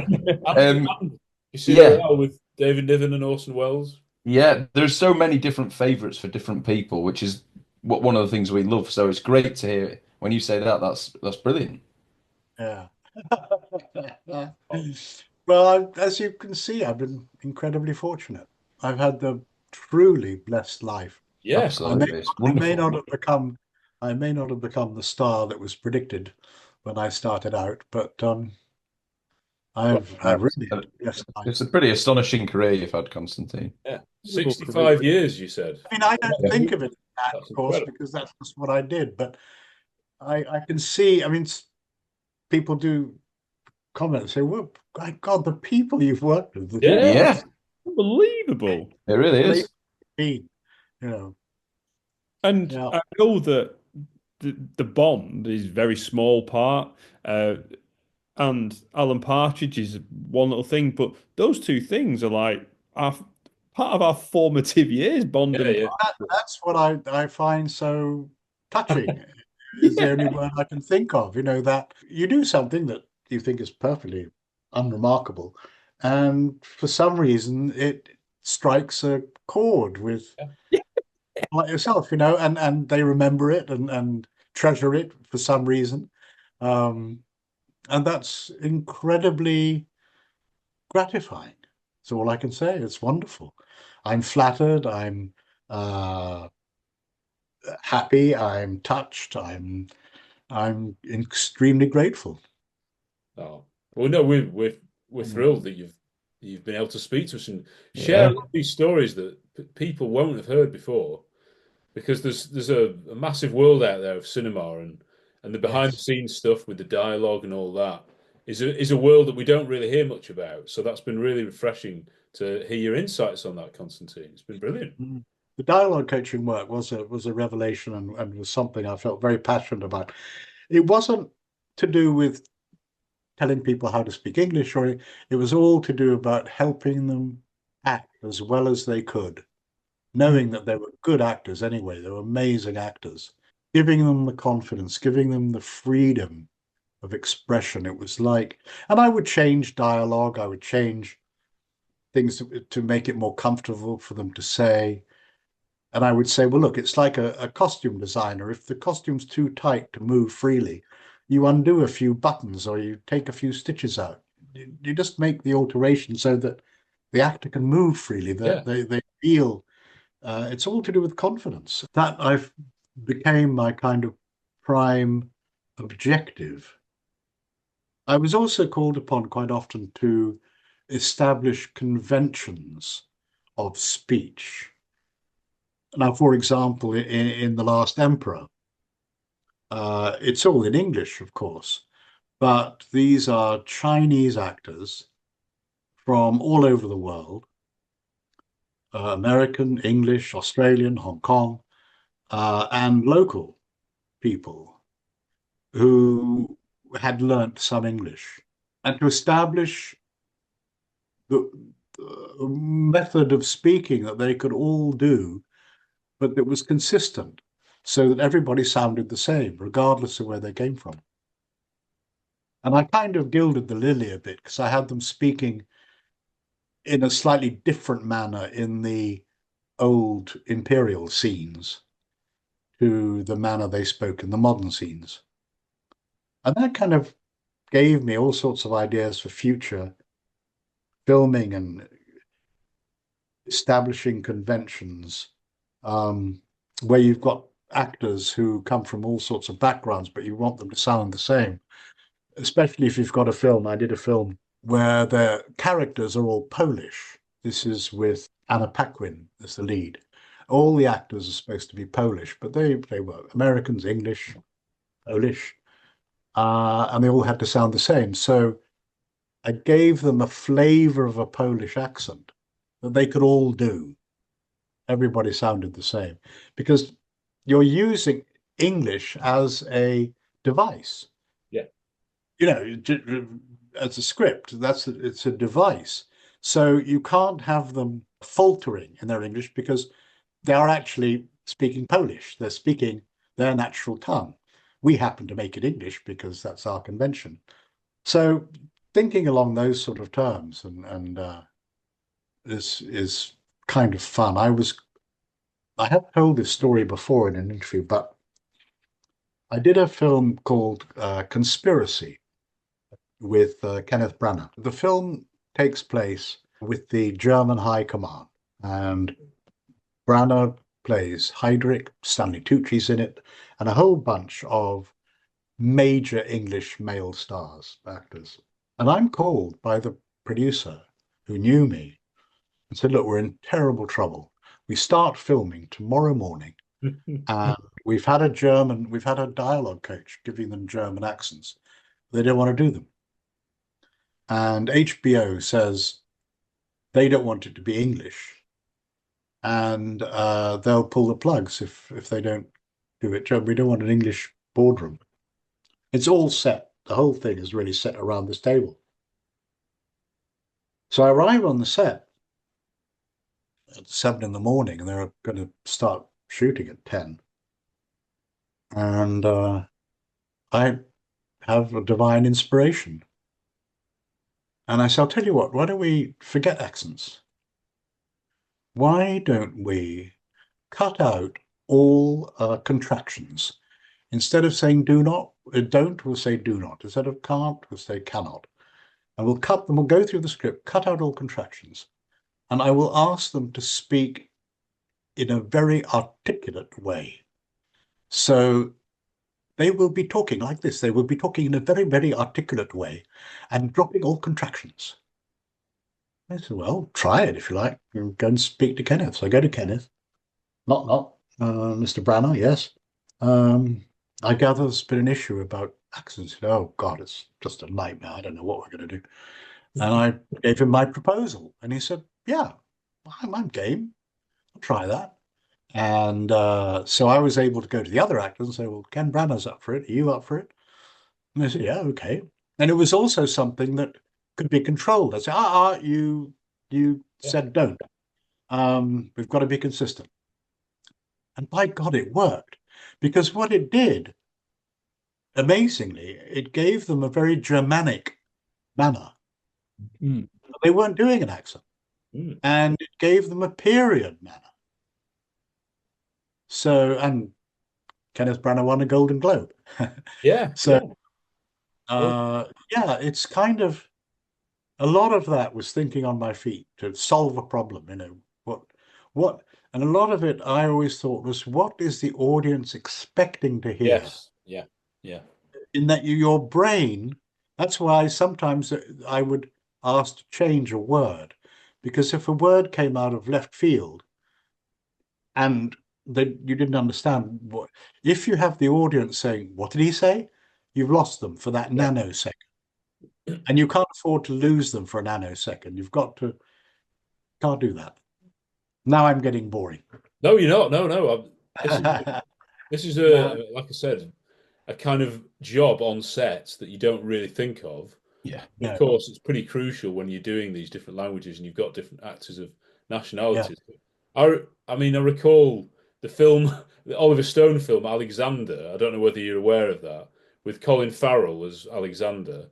You see that with David Niven and Orson Welles? Yeah, there's so many different favourites for different people, which is one of the things we love. So it's great to hear when you say that. That's brilliant. Yeah. Well, as you can see, I've been incredibly fortunate. I've had the truly blessed life. Yeah, absolutely. I may not have become the star that was predicted when I started out, but I've really it's a pretty astonishing career you've had, Constantine. Yeah, 65 years, you said. I mean, I don't think of it that, of course, because that's just what I did. But I can see. I mean, people do comment and say, "Well, my God, the people you've worked with." Yeah. Unbelievable. It really is. You know. And I know that the Bond is a very small part, and Alan Partridge is one little thing, but those two things are like part of our formative years, Bond and Partridge. That's what I find so touching. Is the only word I can think of. You know, that you do something that you think is perfectly unremarkable, and for some reason it strikes a chord with like yourself, you know, and they remember it and treasure it for some reason. And that's incredibly gratifying. That's all I can say. It's wonderful. I'm flattered. I'm happy. I'm touched. I'm extremely grateful. Oh, well, no, we're thrilled that you've been able to speak to us and share these stories that people won't have heard before, because there's a massive world out there of cinema and the behind the scenes stuff with the dialogue and all that is a world that we don't really hear much about. So that's been really refreshing to hear your insights on that, Constantine. It's been brilliant. The dialogue coaching work was a revelation and was something I felt very passionate about. It wasn't to do with telling people how to speak English, or it was all to do about helping them act as well as they could, knowing that they were good actors anyway. They were amazing actors, giving them the confidence, giving them the freedom of expression. It was like, and I would change dialogue, I would change things to make it more comfortable for them to say. And I would say, well, look, it's like a costume designer. If the costume's too tight to move freely, you undo a few buttons or you take a few stitches out. You just make the alteration so that the actor can move freely, that they feel. It's all to do with confidence. That I've became my kind of prime objective. I was also called upon quite often to establish conventions of speech. Now, for example, in The Last Emperor, it's all in English, of course, but these are Chinese actors from all over the world, American, English, Australian, Hong Kong, and local. people who had learnt some English, and to establish the method of speaking that they could all do, but that was consistent, so that everybody sounded the same, regardless of where they came from. And I kind of gilded the lily a bit, because I had them speaking in a slightly different manner in the old imperial scenes to the manner they spoke in the modern scenes. And that kind of gave me all sorts of ideas for future filming and establishing conventions, where you've got actors who come from all sorts of backgrounds, but you want them to sound the same. Especially if you've got a film. I did a film where the characters are all Polish. This is with Anna Paquin as the lead. All the actors are supposed to be Polish, but they were Americans, English, Polish, and they all had to sound the same. So I gave them a flavor of a Polish accent that they could all do. Everybody sounded the same, because you're using English as a device. Yeah. You know, as a script, it's a device. So you can't have them faltering in their English, because they are actually speaking Polish. They're speaking their natural tongue. We happen to make it English because that's our convention. So thinking along those sort of terms and this is kind of fun. I have told this story before in an interview, but I did a film called Conspiracy with Kenneth Branagh. The film takes place with the German High Command, and Branagh plays Heydrich, Stanley Tucci's in it, and a whole bunch of major English male stars, actors. And I'm called by the producer, who knew me, and said, look, we're in terrible trouble. We start filming tomorrow morning, and we've had a dialogue coach giving them German accents. They don't want to do them. And HBO says they don't want it to be English, and they'll pull the plugs if they don't do it. We don't want an English boardroom. It's all set. The whole thing is really set around this table. So I arrive on the set at 7 in the morning, and they're going to start shooting at 10. And I have a divine inspiration. And I said, I'll tell you what, why don't we forget accents? Why don't we cut out all contractions? Instead of saying do not, don't, we'll say do not. Instead of can't, we'll say cannot. And we'll cut them, we'll go through the script, cut out all contractions. And I will ask them to speak in a very articulate way. So they will be talking like this. They will be talking in a very, very articulate way and dropping all contractions. I said, well, try it if you like. You go and speak to Kenneth. So I go to Kenneth. Knock, Mr. Branagh, yes. I gather there's been an issue about accents. Oh, God, it's just a nightmare. I don't know what we're going to do. And I gave him my proposal. And he said, yeah, I'm game. I'll try that. And so I was able to go to the other actors and say, well, Ken Branagh's up for it. Are you up for it? And they said, yeah, okay. And it was also something that could be controlled. I said, you said don't. We've got to be consistent. And by God, it worked. Because what it did, amazingly, it gave them a very Germanic manner. Mm. They weren't doing an accent. Mm. And it gave them a period manner. So, and Kenneth Branagh won a Golden Globe. Yeah. So, yeah, it's kind of, a lot of that was thinking on my feet to solve a problem, you know, what, and a lot of it I always thought was, what is the audience expecting to hear? Yes. Yeah. Yeah. In that your brain, that's why sometimes I would ask to change a word, because if a word came out of left field and that you didn't understand what, if you have the audience saying, what did he say? You've lost them for that nanosecond. And you can't afford to lose them for a nanosecond. You've got to, can't do that. Now I'm getting boring. No, you're not. No. This is like I said, a kind of job on set that you don't really think of. Yeah. Of course, it's pretty crucial when you're doing these different languages and you've got different actors of nationalities. I mean, I recall the film, the Oliver Stone film, Alexander. I don't know whether you're aware of that, with Colin Farrell as Alexander,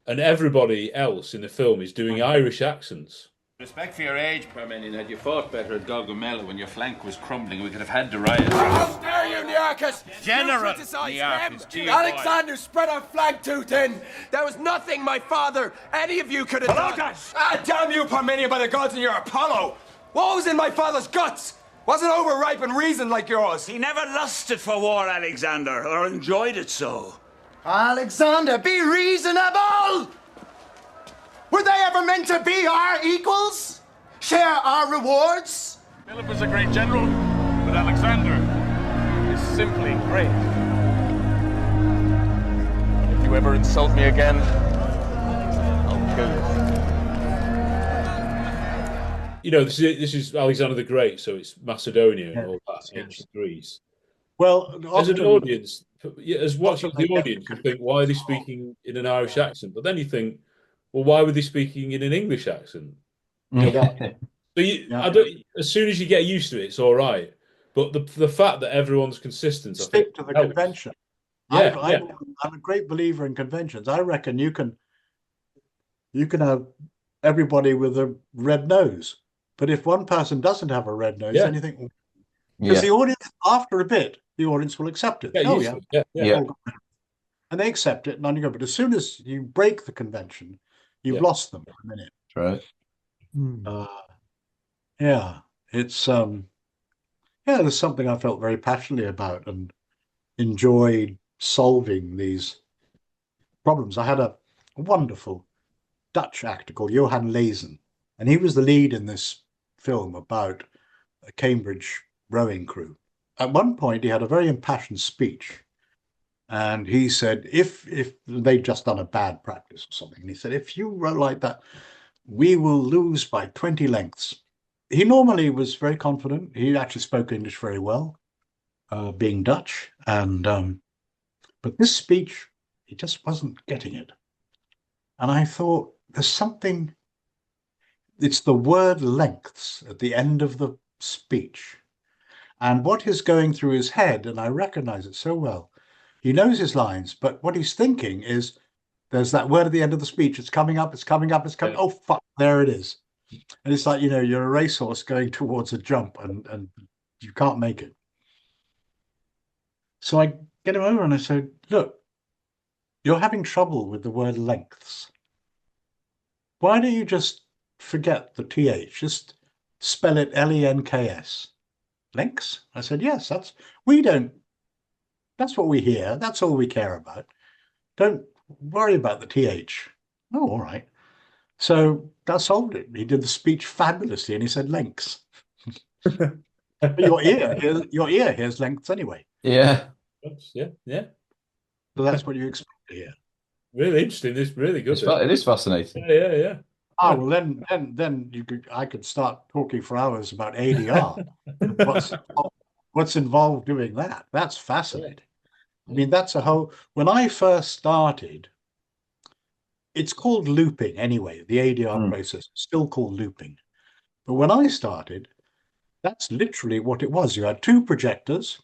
and everybody else in the film is doing Irish accents. Respect for your age, Parmenion, had you fought better at Gaugamela when your flank was crumbling, we could have had the riot. How dare you, Nearchus! General You criticize Nearchus, him! dear Alexander spread our flank too thin! There was nothing my father, any of you could have done! Damn you, Parmenion, by the gods and your Apollo! What was in my father's guts? Wasn't overripe and reasoned like yours. He never lusted for war, Alexander, or enjoyed it so. Alexander, be reasonable! Were they ever meant to be our equals? Share our rewards? Philip is a great general, but Alexander is simply great. If you ever insult me again, I'll kill you. You know, this is Alexander the Great, so it's Macedonia and all that, ancient Greece. Well, as an audience, as watching the audience, you think, why are they speaking in an Irish accent? But then you think, well, why were they speaking in an English accent? You know, so I don't. As soon as you get used to it, it's all right. But the fact that everyone's consistent, stick to the convention. Yeah, I'm a great believer in conventions. I reckon you can have everybody with a red nose, but if one person doesn't have a red nose, then you think, because the audience, after a bit, the audience will accept it. And they accept it, and on you go. But as soon as you break the convention, you've lost them for a minute. Right. It's there's something I felt very passionately about and enjoyed solving these problems. I had a wonderful Dutch actor called Johan Lezen, and he was the lead in this film about a Cambridge rowing crew. At one point, he had a very impassioned speech, and he said, if they'd just done a bad practice or something, and he said, if you row like that, we will lose by 20 lengths. He normally was very confident. He actually spoke English very well, being Dutch, and but this speech, he just wasn't getting it. And I thought, there's something, it's the word lengths at the end of the speech. And what is going through his head, and I recognize it so well, he knows his lines, but what he's thinking is, there's that word at the end of the speech, it's coming up, it's coming up, it's coming, oh, fuck, there it is. And it's like, you're a racehorse going towards a jump and you can't make it. So I get him over and I said, look, you're having trouble with the word lengths. Why don't you just forget the TH, just spell it Lenks? Lengths? I said, yes, that's what we hear. That's all we care about. Don't worry about the TH. Oh, all right. So that solved it. He did the speech fabulously and he said lengths. your ear hears lengths anyway. Yeah. Yeah. So that's what you expect to hear. Really interesting. It's really good. It is fascinating. Yeah. Oh, well, then I could start talking for hours about ADR. What's involved doing that? That's fascinating. I mean, that's a whole. When I first started, it's called looping anyway. The ADR process is still called looping. But when I started, that's literally what it was. You had two projectors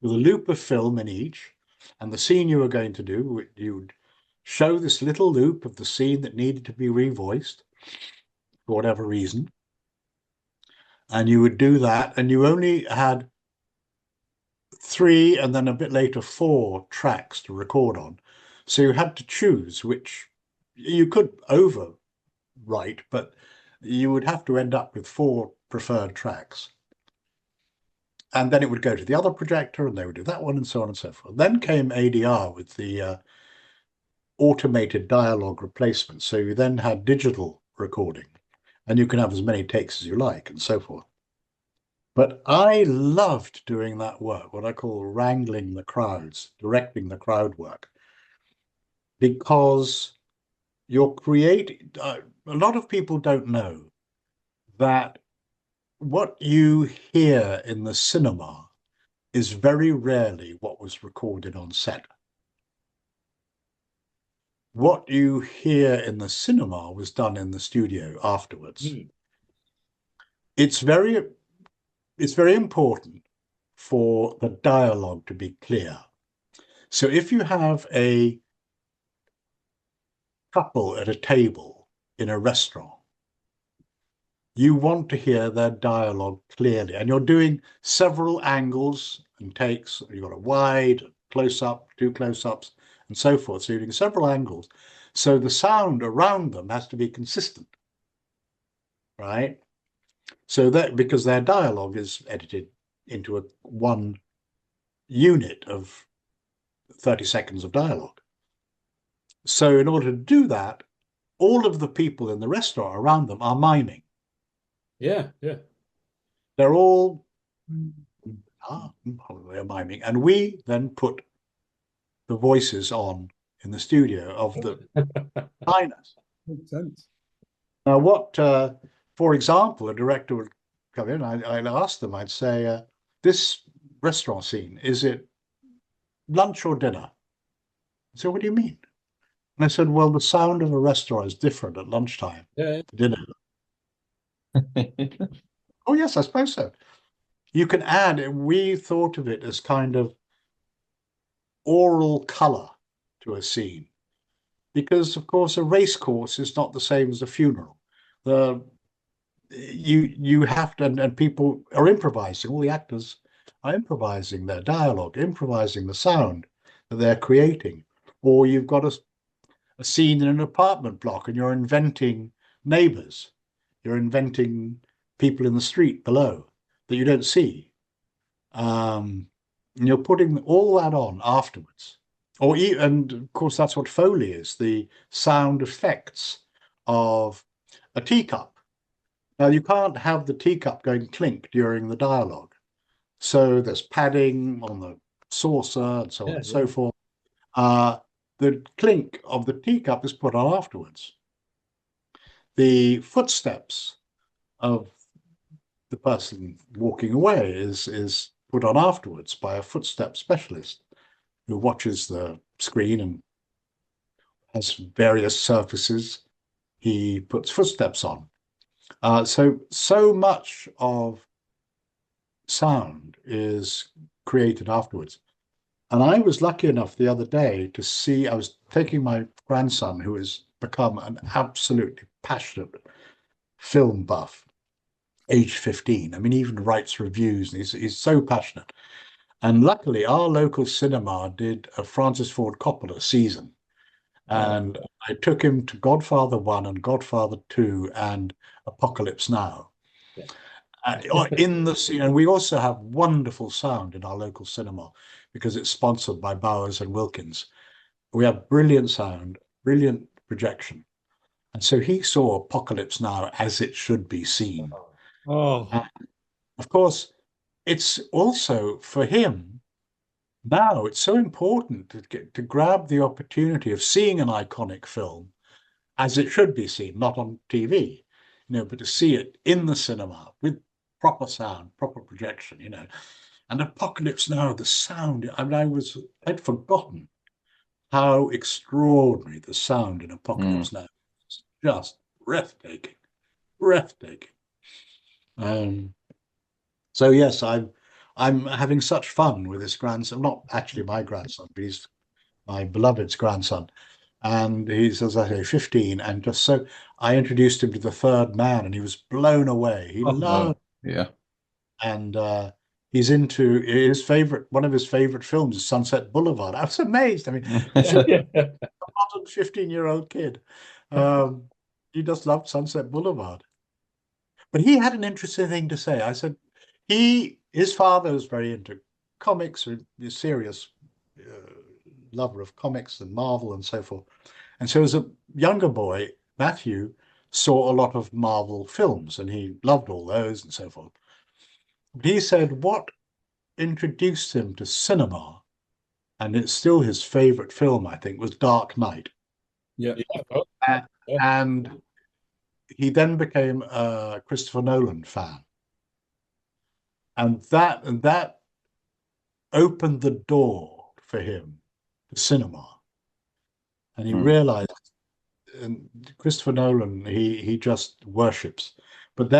with a loop of film in each, and the scene you were going to do, you'd show this little loop of the scene that needed to be revoiced for whatever reason. And you would do that, and you only had 3 and then a bit later 4 tracks to record on. So you had to choose which you could overwrite, but you would have to end up with 4 preferred tracks. And then it would go to the other projector and they would do that one and so on and so forth. Then came ADR with the automated dialogue replacement. So you then had digital recording and you can have as many takes as you like and so forth. But I loved doing that work, what I call wrangling the crowds, directing the crowd work, because you're creating, a lot of people don't know that what you hear in the cinema is very rarely what was recorded on set. What you hear in the cinema was done in the studio afterwards. It's very important for the dialogue to be clear. So if you have a couple at a table in a restaurant, you want to hear their dialogue clearly, and you're doing several angles and takes. You've got a wide, close-up, 2 close-ups, and so forth. So you're doing several angles. So the sound around them has to be consistent, right? So that, because their dialogue is edited into one unit of 30 seconds of dialogue. So in order to do that, all of the people in the restaurant around them are miming. Yeah. They're all miming. And we then put the voices on in the studio of the diners. Makes sense. Now, what, for example, a director would come in, I'd ask them, I'd say, this restaurant scene, is it lunch or dinner? So what do you mean? And I said, well, the sound of a restaurant is different at lunchtime to dinner. Oh, yes, I suppose so. You can add, we thought of it as kind of oral color to a scene. Because, of course, a race course is not the same as a funeral. You have to, and people are improvising. All the actors are improvising their dialogue, improvising the sound that they're creating. Or you've got a scene in an apartment block and you're inventing neighbors. You're inventing people in the street below that you don't see. And you're putting all that on afterwards. And of course, that's what Foley is, the sound effects of a teacup. Now, you can't have the teacup going clink during the dialogue. So there's padding on the saucer and so on and so forth. The clink of the teacup is put on afterwards. The footsteps of the person walking away is put on afterwards by a footstep specialist who watches the screen and has various surfaces he puts footsteps on. So much of sound is created afterwards. And I was lucky enough the other day to see, I was taking my grandson, who has become an absolutely passionate film buff, age 15. I mean, he even writes reviews, and he's so passionate. And luckily, our local cinema did a Francis Ford Coppola season. And I took him to Godfather 1 and Godfather 2 and Apocalypse Now. And we also have wonderful sound in our local cinema because it's sponsored by Bowers and Wilkins. We have brilliant sound, brilliant projection. And so he saw Apocalypse Now as it should be seen. And of course, it's also for him now, it's so important to grab the opportunity of seeing an iconic film as it should be seen, not on TV, but to see it in the cinema with proper sound, proper projection, And Apocalypse Now, the sound, I mean, I'd forgotten how extraordinary the sound in Apocalypse Now is. Just breathtaking. So yes, I'm having such fun with this grandson, not actually my grandson, but he's my beloved's grandson. And he's, as I say, 15. And just so I introduced him to The Third Man and he was blown away. He loved it. Yeah. And he's into one of his favorite films is Sunset Boulevard. I was amazed. I mean, a modern 15-year-old kid. He just loved Sunset Boulevard. But he had an interesting thing to say. I said, his father was very into comics, a serious lover of comics and Marvel and so forth. And so as a younger boy, Matthew saw a lot of Marvel films and he loved all those and so forth. But he said what introduced him to cinema, and it's still his favorite film, I think, was Dark Knight. Yeah. And he then became a Christopher Nolan fan. And that opened the door for him to cinema. And he Hmm. realized, and Christopher Nolan, he just worships. But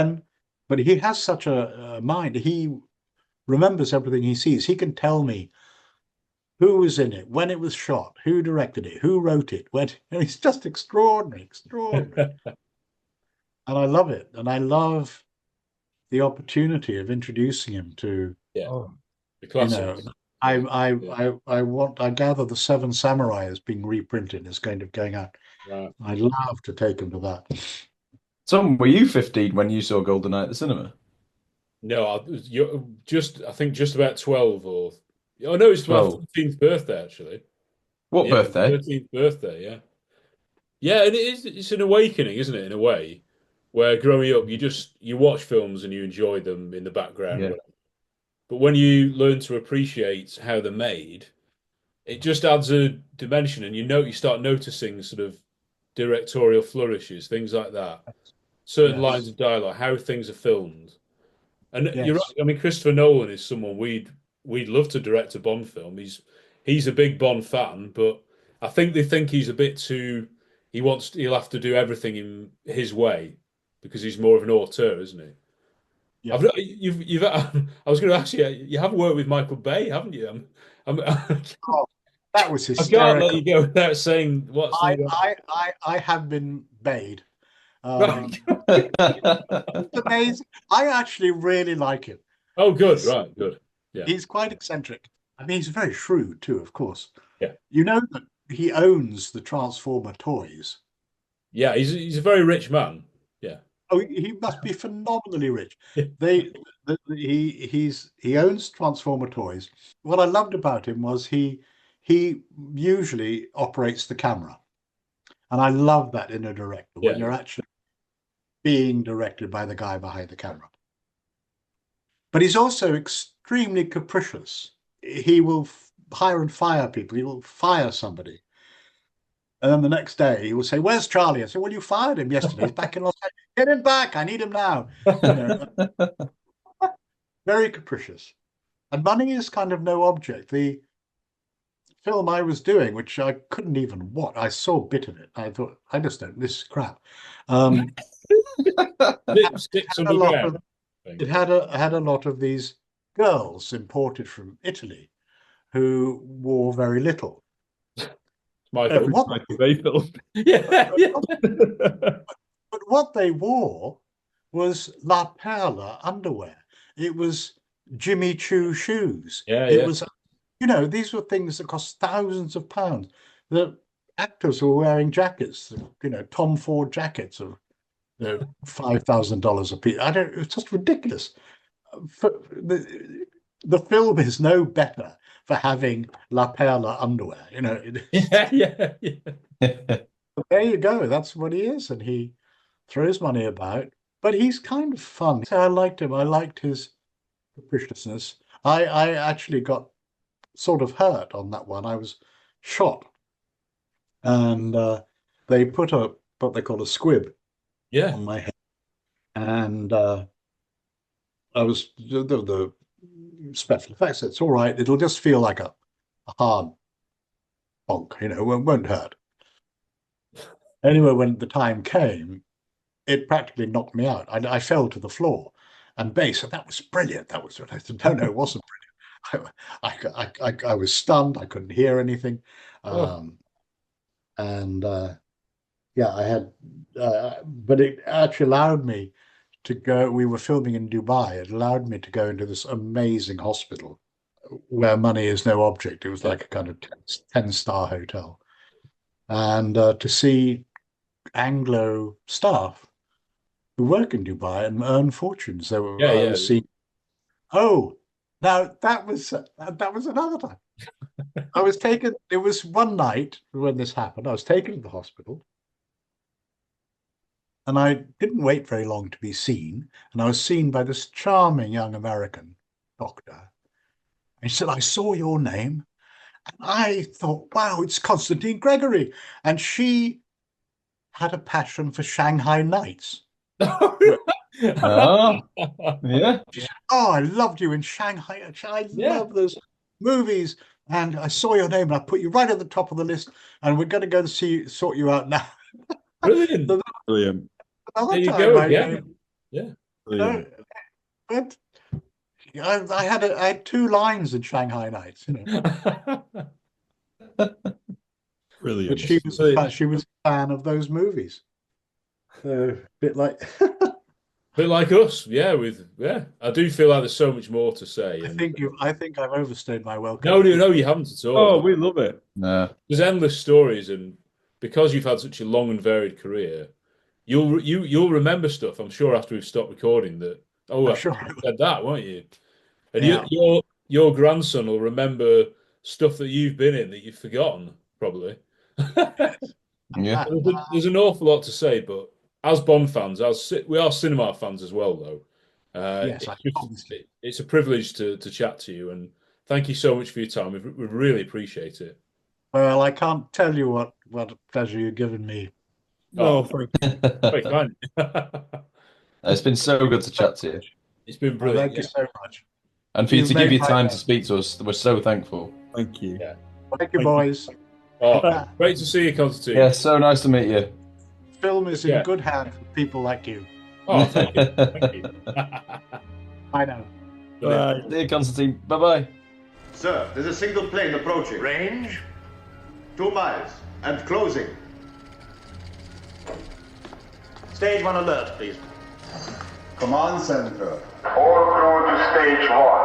he has such a mind. He remembers everything he sees. He can tell me who was in it, when it was shot, who directed it, who wrote it. It's just extraordinary. And I love it. And I love the opportunity of introducing him to, the you classics. know, I gather the Seven Samurai is being reprinted, is going out. Right. I'd love to take him to that. Tom, were you 15 when you saw GoldenEye at the cinema? No, I think just about 12 or... Oh, no, it's my 13th birthday, actually. What birthday? 13th birthday, yeah. Yeah, and it's an awakening, isn't it, in a way, where growing up, you watch films and you enjoy them in the background. Yeah. But when you learn to appreciate how they're made, it just adds a dimension, and you start noticing sort of directorial flourishes, things like that. Certain lines of dialogue, how things are filmed. And you're right. I mean, Christopher Nolan is someone we'd love to direct a Bond film. He's a big Bond fan, but I think they think he's a bit too. He'll have to do everything in his way because he's more of an auteur, isn't he? Yeah. I was going to ask you. You have worked with Michael Bay, haven't you? That was hysterical. I can't let you go without saying what's. I have been bayed. Right. It's amazing. I actually really like him. Oh, good. Right. Good. Yeah. He's quite eccentric. I mean, he's very shrewd too, of course. Yeah. You know that he owns the Transformer toys. Yeah, he's a very rich man. Yeah. Oh, he must be phenomenally rich. He owns Transformer toys. What I loved about him was he usually operates the camera, and I love that in a director when you're actually being directed by the guy behind the camera. But he's also extremely capricious. He will hire and fire people. He will fire somebody. And then the next day he will say, "Where's Charlie?" I say, "Well, you fired him yesterday. He's back in Los Angeles. Get him back. I need him now." Very capricious. And money is kind of no object. The film I was doing, which I couldn't even watch, I saw a bit of it. I thought, this is crap. It had a lot of these girls imported from Italy who wore very little. Michael Bay film. But what they wore was La Perla underwear. It was Jimmy Choo shoes. It was, these were things that cost thousands of pounds. The actors were wearing jackets, Tom Ford jackets of $5,000 a piece. It's just ridiculous. The film is no better for having La Perla underwear. But there you go. That's what he is, and he throws money about. But he's kind of fun. So I liked him. I liked his capriciousness. I actually got sort of hurt on that one. I was shot, and they put what they call a squib on my head, and I was the special effects. It's all right. It'll just feel like a hard bonk. It won't hurt. Anyway, when the time came, it practically knocked me out. I fell to the floor, and Bay said, "That was brilliant." That was. I said, "No, it wasn't brilliant." I was stunned. I couldn't hear anything, and I had. But it actually allowed me to go. We were filming in Dubai. It allowed me to go into this amazing hospital where money is no object. It was like a kind of 10-star hotel, and to see Anglo staff who work in Dubai and earn fortunes. I was seeing. Oh, now that was another time. I was taken. It was one night when this happened. I was taken to the hospital, and I didn't wait very long to be seen. And I was seen by this charming young American doctor. And she said, "I saw your name," and I thought, "Wow, it's Constantine Gregory," and she had a passion for Shanghai Nights. Yeah. She said, "Oh, I loved you in Shanghai. I love those movies, and I saw your name, and I put you right at the top of the list, and we're going to go and sort you out now. Brilliant. Brilliant. There you go again. Yeah. But I had 2 lines in Shanghai Nights, Brilliant. But she was a fan of those movies. So a bit like us, yeah. I do feel like there's so much more to say. I think I've overstayed my welcome. No, you haven't at all. Oh, we love it. No. There's endless stories, and because you've had such a long and varied career, you'll remember stuff. I'm sure after we've stopped recording that. Oh, I said that, won't you? And your grandson will remember stuff that you've been in that you've forgotten, probably. Yeah. There's an awful lot to say, but as Bond fans, we are cinema fans as well, though. Yes, it's a privilege to chat to you, and thank you so much for your time. We really appreciate it. Well, I can't tell you what a pleasure you've given me. Oh, very kind. It's been so good to chat to you. It's been brilliant. Thank you so much. And for you to give your time to speak to us, we're so thankful. Thank you. Yeah. Thank you, boys. Oh, great to see you, Constantine. Yeah, so nice to meet you. Film is in good hands with people like you. Oh, thank you. Thank you. I know. Bye. Dear Constantine, bye-bye. Sir, there's a single plane approaching. Range? 2 miles. And closing. Stage 1 alert, please. Command center. All crew to stage 1.